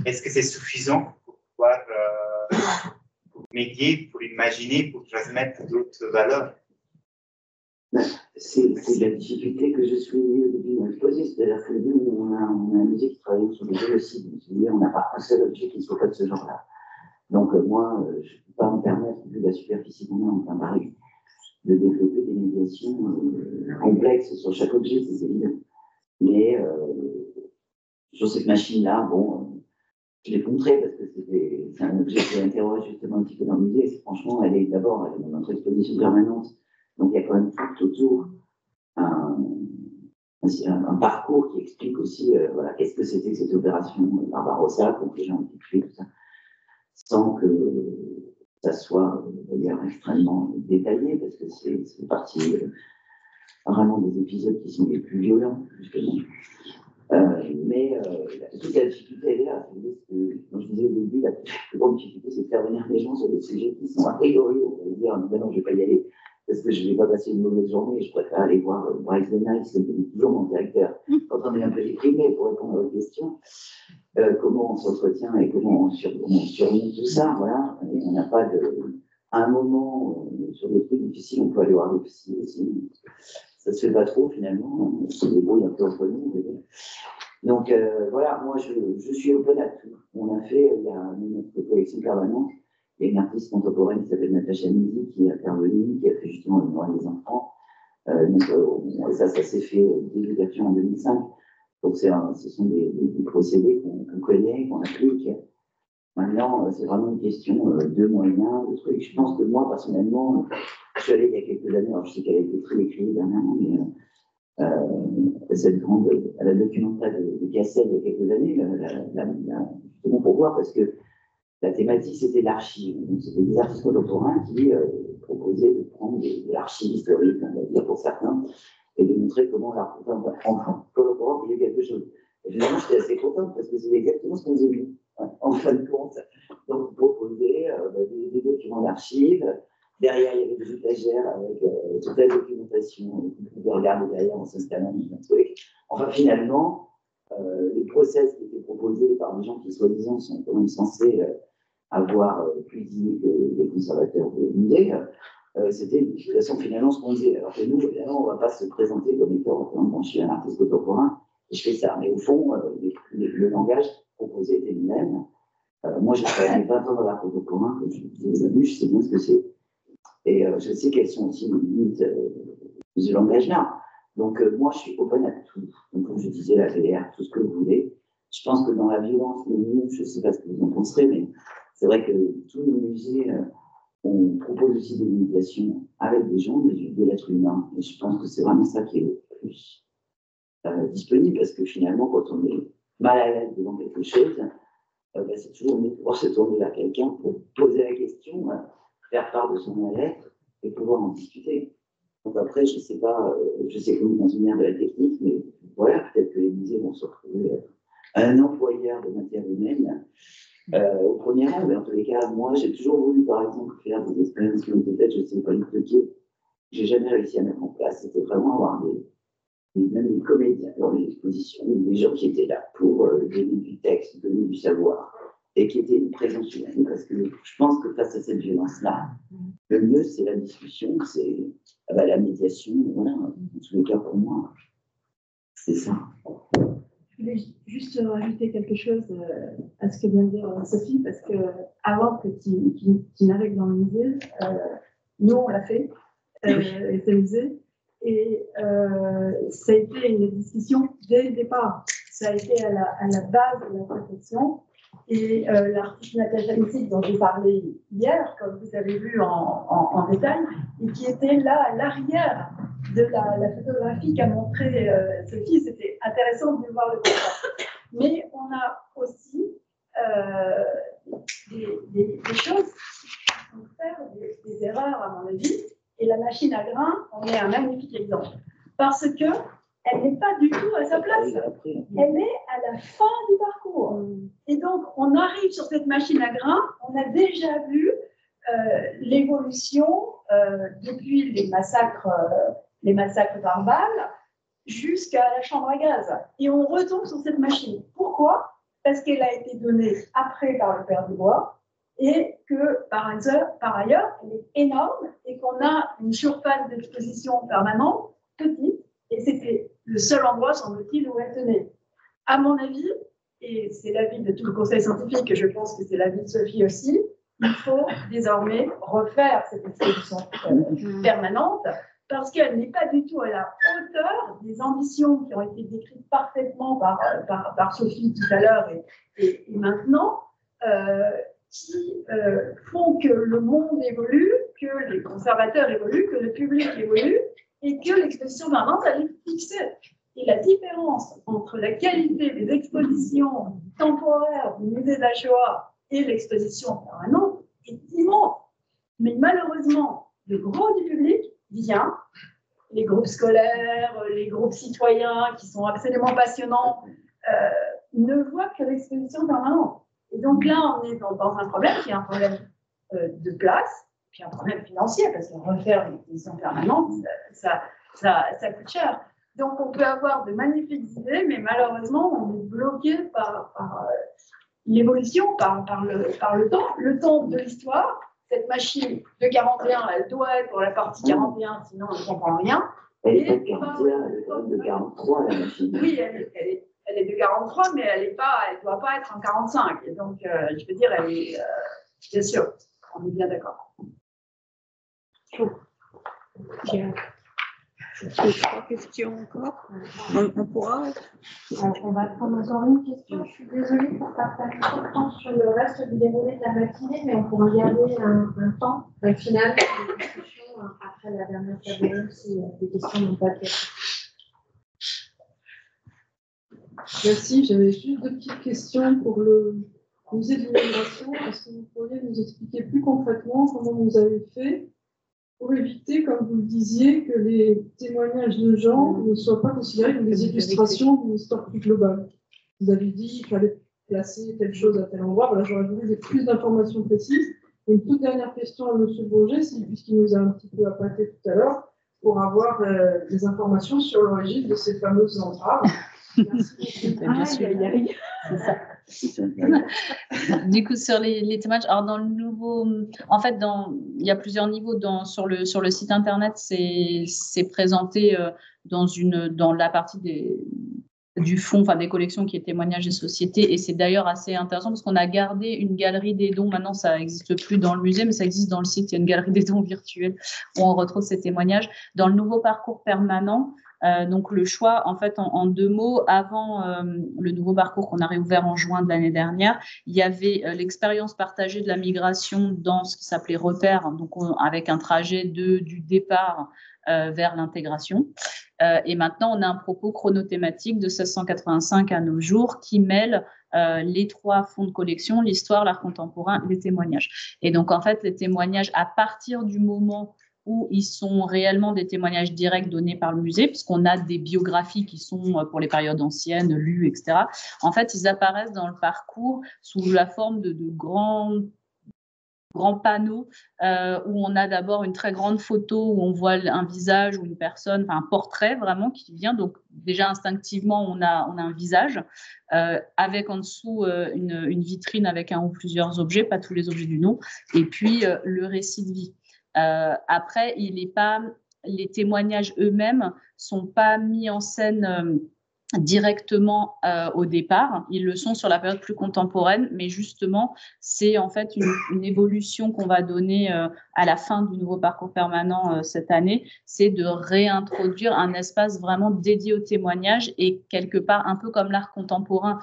est-ce que c'est suffisant pour pouvoir pour médier, pour imaginer, pour transmettre d'autres valeurs? C'est la difficulté que je soulignais au début de l'exposé, c'est-à-dire que nous, on a un musée qui travaille sur le génocide, on n'a pas un seul objet qui ne soit pas de ce genre-là. Donc moi, je ne peux pas me permettre, vu la superficie qu'on a en plein Paris, de développer des médiations complexes sur chaque objet, c'est évident. Mais sur cette machine-là, je l'ai montré parce que c'est un objet qui interroge justement un petit peu dans le musée. Franchement, elle est dans notre exposition permanente. Donc il y a quand même tout autour un parcours qui explique aussi voilà, qu'est-ce que c'était que cette opération Barbarossa, quand les gens ont été tués, tout ça, sans que ça soit extrêmement détaillé, parce que c'est partie vraiment des épisodes qui sont les plus violents, justement. Mais toute la difficulté, elle est là. Comme je disais au début, la plus grande difficulté, c'est de faire venir les gens sur des sujets qui sont a priori, on va dire, non, je ne vais pas y aller parce que je ne vais pas passer une mauvaise journée, je préfère aller voir Bryce Dennis, qui est toujours mon directeur, quand on est un peu déprimé pour répondre aux questions, comment on s'entretient et comment on surmonte tout ça, voilà. Et on n'a pas à un moment, sur des trucs difficiles, on peut aller voir des psy aussi. Ça se fait pas trop finalement, on se débrouille un peu entre nous. Donc voilà, moi je suis open à tout. On a fait, il y a notre collection permanente, il y a une artiste contemporaine qui s'appelle Natacha Midi qui est intervenue, qui a fait justement le mémoire des enfants. Ça s'est fait dès l'ouverture en 2005. Donc ce sont des procédés qu'on connaît, qu'on applique. Maintenant, c'est vraiment une question de moyens, de trucs. Je pense que moi, personnellement, je suis allée il y a quelques années, alors je sais qu'elle a été très écrite dernièrement, mais cette grande, à la documentaire de Cassel il y a quelques années, justement pour voir, parce que la thématique, c'était l'archive. C'était des artistes contemporains qui proposaient de prendre de l'archive historique, on va dire pour certains, et de montrer comment l'art contemporain faisait quelque chose. Et finalement, j'étais assez contente parce que c'est exactement ce qu'on faisait vu, en fin de compte. Donc, proposer des documents d'archives. Derrière, il y avait des étagères avec toute la documentation. On pouvait regarder derrière en s'installant dans un truc. Enfin, finalement, les process qui étaient proposés par des gens qui, soi-disant, sont quand même censés avoir plus d'idées que les conservateurs de musées, c'était de toute façon finalement ce qu'on disait. Alors que nous, évidemment, on ne va pas se présenter comme étant, quand je suis un artiste contemporain, et je fais ça. Mais au fond, le langage proposé était le même. Moi, j'ai travaillé 20 ans dans l'art contemporain, comme je disais au début, je sais bien ce que c'est. Et je sais quelles sont aussi les limites de ce langage-là. Donc, moi, je suis open à tout. Donc, comme je disais, la VR, tout ce que vous voulez. Je pense que dans la violence, je ne sais pas ce que vous en penserez, mais c'est vrai que tous nos musées, on propose aussi des médiations avec des gens, de l'être humain. Et je pense que c'est vraiment ça qui est le plus disponible, parce que finalement, quand on est mal à l'aise devant quelque chose, c'est toujours mieux de pouvoir se tourner vers quelqu'un pour poser la question, faire part de son mal-être et pouvoir en discuter. Donc après, je ne sais pas, je sais que vous êtes dans une ère de la technique, mais voilà, peut-être que les musées vont se retrouver un employeur de matière humaine au premier rang. Mais en tous les cas, moi, j'ai toujours voulu, par exemple, faire des expériences qui ont été faites, je ne sais pas, j'ai jamais réussi à mettre en place. C'était vraiment avoir même des comédiens dans les expositions, des gens qui étaient là pour donner du texte, donner du savoir, et qui étaient une présence humaine. Parce que je pense que face à cette violence-là, le mieux, c'est la discussion, c'est la médiation. Voilà, en tous les cas, pour moi, c'est ça. Je voulais juste rajouter quelque chose à ce que vient de dire Sophie, parce que avant qu'il n'arrive dans le musée, nous, on l'a fait, ce musée. Et ça a été une discussion dès le départ. Ça a été à la base de la réflexion. Et l'artiste Natacha Midi, dont j'ai parlé hier, comme vous avez vu en détail, et qui était là à l'arrière de la photographie qu'a montré Sophie, c'était intéressant de voir le contrat. Mais on a aussi des choses qui vont faire des erreurs, à mon avis. Et la machine à grains en est un magnifique exemple. Parce qu'elle n'est pas du tout à sa place. Elle est à la fin du parcours. Et donc, on arrive sur cette machine à grains, on a déjà vu l'évolution depuis les massacres par balle jusqu'à la chambre à gaz. Et on retombe sur cette machine. Pourquoi? Parce qu'elle a été donnée après par le père Dubois. Et que, par ailleurs, elle est énorme et qu'on a une surface d'exposition permanente, petite, et c'était le seul endroit, semble-t-il, où elle tenait. À mon avis, et c'est l'avis de tout le conseil scientifique, et je pense que c'est l'avis de Sophie aussi, il faut désormais refaire cette exposition permanente, parce qu'elle n'est pas du tout à la hauteur des ambitions qui ont été décrites parfaitement par Sophie tout à l'heure et maintenant, qui font que le monde évolue, que les conservateurs évoluent, que le public évolue, et que l'exposition permanente, elle est fixée. Et la différence entre la qualité des expositions temporaires du musée de la Shoah et l'exposition permanente est immense. Mais malheureusement, le gros du public vient, les groupes scolaires, les groupes citoyens qui sont absolument passionnants, ne voient que l'exposition permanente. Et donc là, on est dans un problème qui est un problème de place, puis un problème financier, parce que refaire une exposition permanente, ça coûte cher. Donc on peut avoir de magnifiques idées, mais malheureusement, on est bloqué par l'évolution, par le temps de l'histoire. Cette machine de 41, elle doit être pour la partie 41, sinon on ne comprend rien. Elle est pas de 41, elle est de 43, la machine. Oui, elle est de 43, mais elle ne doit pas être en 45. Et donc, je veux dire, elle est, bien sûr, on est bien d'accord. Trois questions encore. On pourra. On va prendre encore une question. Je suis désolée pour partager trop de temps sur le reste du déroulé de la matinée, mais on pourra garder un temps final de discussion après la dernière table ronde si des questions n'ont pas été. Merci. J'avais juste deux petites questions pour le musée de l'immigration. Est-ce que vous pourriez nous expliquer plus concrètement comment vous avez fait pour éviter, comme vous le disiez, que les témoignages de gens ne soient pas considérés comme des illustrations d'une histoire plus globale? Vous avez dit qu'il fallait placer telle chose à tel endroit. Voilà, j'aurais voulu plus d'informations précises. Et une toute dernière question à M. Bourget, puisqu'il nous a un petit peu appâté tout à l'heure, pour avoir des informations sur l'origine de ces fameuses entraves. Merci. Bien sûr, c'est ça. Du coup, sur les témoignages, alors dans le nouveau, en fait, il y a plusieurs niveaux sur le site internet. C'est présenté dans la partie du fond, enfin des collections qui est témoignages et sociétés, et c'est d'ailleurs assez intéressant parce qu'on a gardé une galerie des dons. Maintenant, ça n'existe plus dans le musée, mais ça existe dans le site. Il y a une galerie des dons virtuelle où on retrouve ces témoignages. Dans le nouveau parcours permanent, donc le choix, en fait, en deux mots, avant le nouveau parcours qu'on a réouvert en juin de l'année dernière, il y avait l'expérience partagée de la migration dans ce qui s'appelait Repères, donc avec un trajet du départ vers l'intégration. Et maintenant, on a un propos chronothématique de 1685 à nos jours qui mêle les trois fonds de collection, l'histoire, l'art contemporain et les témoignages. Et donc, en fait, les témoignages, à partir du moment où ils sont réellement des témoignages directs donnés par le musée, puisqu'on a des biographies qui sont pour les périodes anciennes, lues, etc. En fait, ils apparaissent dans le parcours sous la forme de grands panneaux où on a d'abord une très grande photo où on voit un visage ou une personne, enfin un portrait vraiment qui vient. Donc déjà instinctivement, on a un visage avec en dessous une vitrine avec un ou plusieurs objets, pas tous les objets du nom, et puis le récit de vie. Après, les témoignages eux-mêmes sont pas mis en scène directement au départ. Ils le sont sur la période plus contemporaine, mais justement, c'est en fait une évolution qu'on va donner à la fin du nouveau parcours permanent cette année, c'est de réintroduire un espace vraiment dédié au témoignage et quelque part un peu comme l'art contemporain.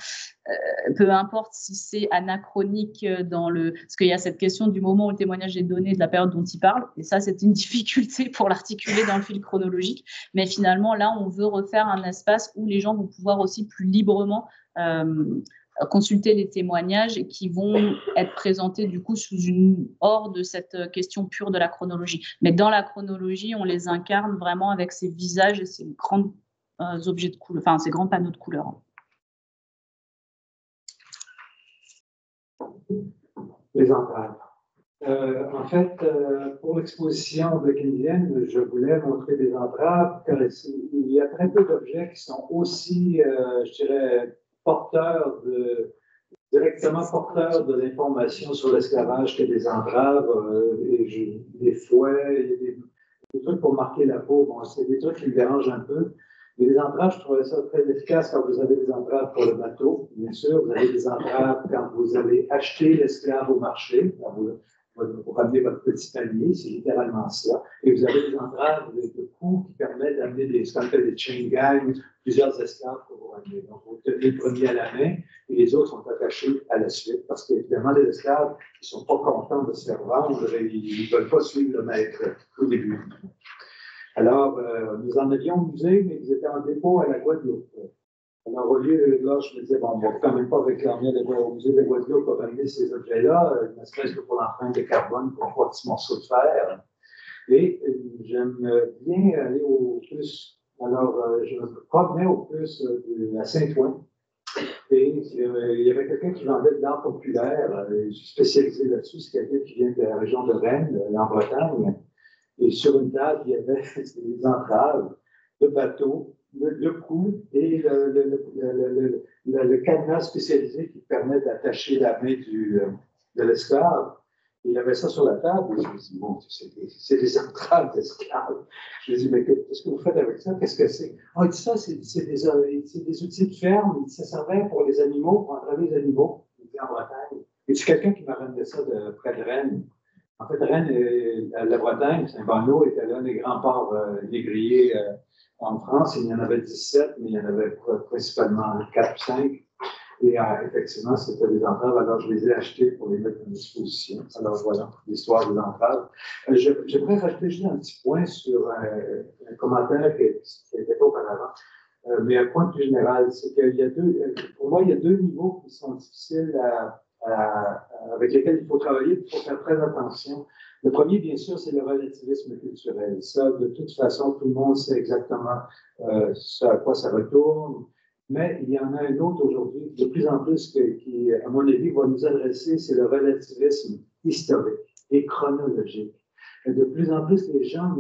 Peu importe si c'est anachronique parce qu'il y a cette question du moment où le témoignage est donné, de la période dont il parle, et ça c'est une difficulté pour l'articuler dans le fil chronologique, mais finalement là on veut refaire un espace où les gens vont pouvoir aussi plus librement consulter les témoignages qui vont être présentés du coup hors de cette question pure de la chronologie. Mais dans la chronologie, on les incarne vraiment avec ces visages et ces grands objets de couleur, enfin ces grands panneaux de couleurs. Les entraves. En fait, pour l'exposition de keynesienne, je voulais montrer des entraves, car il y a très peu d'objets qui sont aussi, je dirais, directement porteurs de l'information sur l'esclavage que des entraves, des fouets, des trucs pour marquer la peau. Bon, c'est des trucs qui me dérangent un peu. Mais les entraves, je trouvais ça très efficace quand vous avez des entraves pour le bateau, bien sûr. Vous avez des entraves quand vous allez acheter l'esclave au marché, quand vous ramenez votre petit panier, c'est littéralement ça. Et vous avez des entraves de coups qui permettent d'amener ce qu'on appelle des chain gangs, plusieurs esclaves que vous ramenez. Donc, vous tenez le premier à la main et les autres sont attachés à la suite. Parce qu'évidemment, les esclaves, ils ne sont pas contents de se faire vendre et ils ne veulent pas suivre le maître au début. Alors, nous en avions au musée, mais ils étaient en dépôt à la Guadeloupe. Alors, au lieu, là, je me disais, bon, on ne va quand même pas réclamer au musée de Guadeloupe pour ramener ces objets-là, ne serait-ce que pour l'empreinte de carbone, pour voir petits morceaux de fer. Et j'aime bien aller au plus. Alors, je me promenais au plus de la Saint-Ouen. Et il y avait quelqu'un qui vendait de l'art populaire. Je suis spécialisé là-dessus. C'est quelqu'un qui vient de la région de Rennes, en Bretagne. Et sur une table, il y avait des entraves de bateaux, le cou et le cadenas spécialisé qui permet d'attacher la main de l'esclave. Il y avait ça sur la table. Et je me dis, bon, c'est des entraves d'esclaves. Je me dis, mais qu'est-ce que vous faites avec ça? Qu'est-ce que c'est? Ah, il dit ça, c'est des outils de ferme. Ça servait pour les animaux, pour entraver les animaux. Il dit en Bretagne. Et c'est quelqu'un qui m'a ramené ça près de Rennes. En fait, Rennes, la Bretagne, Saint-Bonneau était l'un des grands ports négriers en France. Il y en avait 17, mais il y en avait principalement 4 ou 5. Et effectivement, c'était des entraves. Alors, je les ai achetés pour les mettre à disposition. Alors, voilà, l'histoire des entraves. J'aimerais rajouter juste un petit point sur un commentaire qui était fait auparavant. Mais un point plus général, c'est qu'il y a pour moi, il y a deux niveaux qui sont difficiles avec lesquels il faut travailler, il faut faire très attention. Le premier, bien sûr, c'est le relativisme culturel. Ça, de toute façon, tout le monde sait exactement à quoi ça retourne. Mais il y en a un autre aujourd'hui, de plus en plus, qui, à mon avis, va nous adresser, c'est le relativisme historique et chronologique. Et de plus en plus, les gens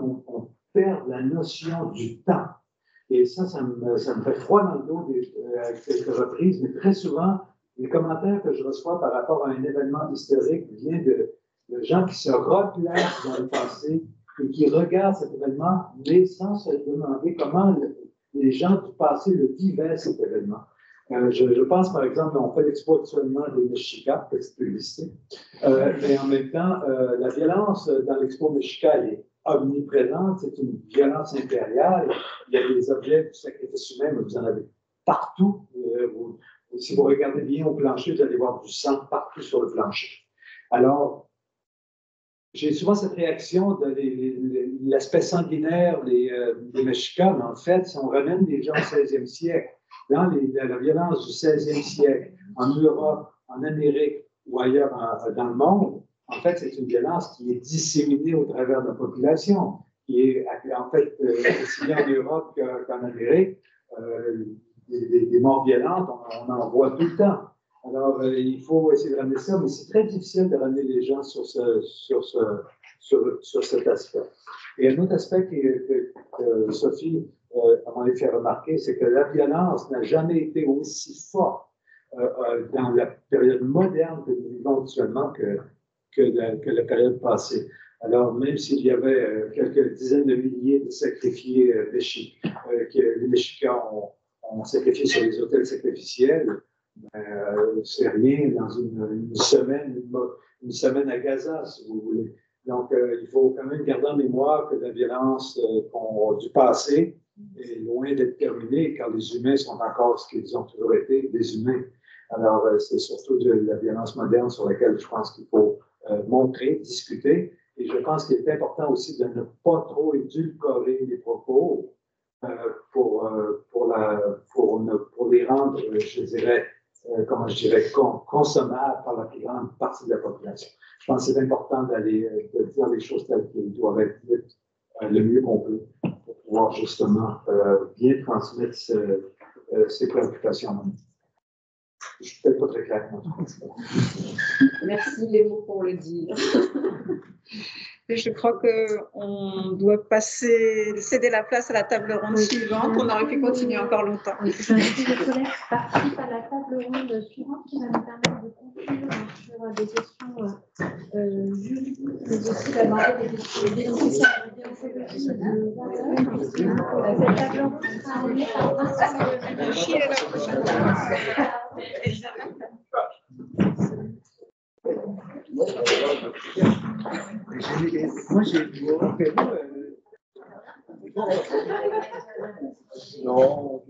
perdent la notion du temps. Et ça me fait froid dans le dos à quelques reprises, mais très souvent, les commentaires que je reçois par rapport à un événement historique viennent de gens qui se replacent dans le passé et qui regardent cet événement, mais sans se demander comment les gens du passé le vivaient, cet événement. Je pense, par exemple, on fait l'expo actuellement des Mexica, petite publicité, mais en même temps, la violence dans l'expo Mexica, elle est omniprésente, c'est une violence impériale. Il y a des objets du sacrifice humain, mais vous en avez partout. Si vous regardez bien au plancher, vous allez voir du sang partout sur le plancher. Alors, j'ai souvent cette réaction de l'aspect sanguinaire des Mexicans, mais en fait, si on ramène des gens au 16e siècle, dans la violence du 16e siècle, en Europe, en Amérique ou ailleurs dans le monde, en fait, c'est une violence qui est disséminée au travers de la population, qui est en fait aussi bien en Europe qu'en Amérique. Des morts violentes, on en voit tout le temps. Alors, il faut essayer de ramener ça, mais c'est très difficile de ramener les gens sur cet aspect. Et un autre aspect que Sophie m'a fait remarquer, c'est que la violence n'a jamais été aussi forte dans la période moderne que nous vivons actuellement que la période passée. Alors, même s'il y avait quelques dizaines de milliers de sacrifiés que les Mexicans ont sacrifié sur les autels sacrificiels, c'est rien dans une semaine à Gaza, si vous voulez. Donc, il faut quand même garder en mémoire que la violence du passé est loin d'être terminée, car les humains sont encore ce qu'ils ont toujours été, des humains. Alors, c'est surtout de la violence moderne sur laquelle je pense qu'il faut montrer, discuter. Et je pense qu'il est important aussi de ne pas trop édulcorer les propos pour les rendre, consommables par la plus grande partie de la population. Je pense que c'est important de dire les choses telles qu'elles doivent être dites le mieux qu'on peut pour pouvoir justement bien transmettre ces préoccupations. Je ne suis peut-être pas très clair. Merci Léo pour le dire. Et je crois qu'on doit céder la place à la table ronde suivante. On aurait pu continuer encore longtemps. J'invite les collègues qui participent à la table ronde suivante qui va nous permettre de conclure sur des questions juridiques, mais aussi d'aborder des questions déontologiques. Cette table ronde sera animée par Vincent Qui est la prochaine? Moi, j'ai dit, non,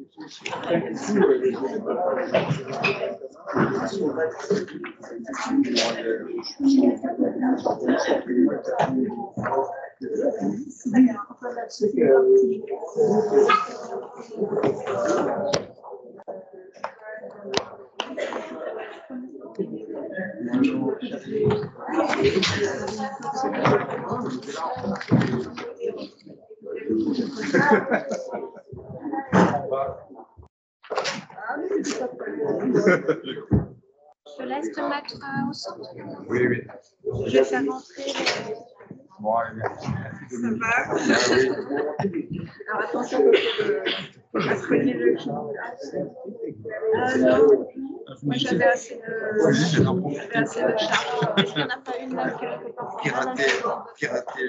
Je laisse te mettre au centre. Oui, oui. Je vais faire rentrer Bon, allez, merci. Ça va. Alors attention parce que mercredi le non, moi j'avais assez de charge. Est-ce qu'il n'y en a pas une là quelque part? Pirater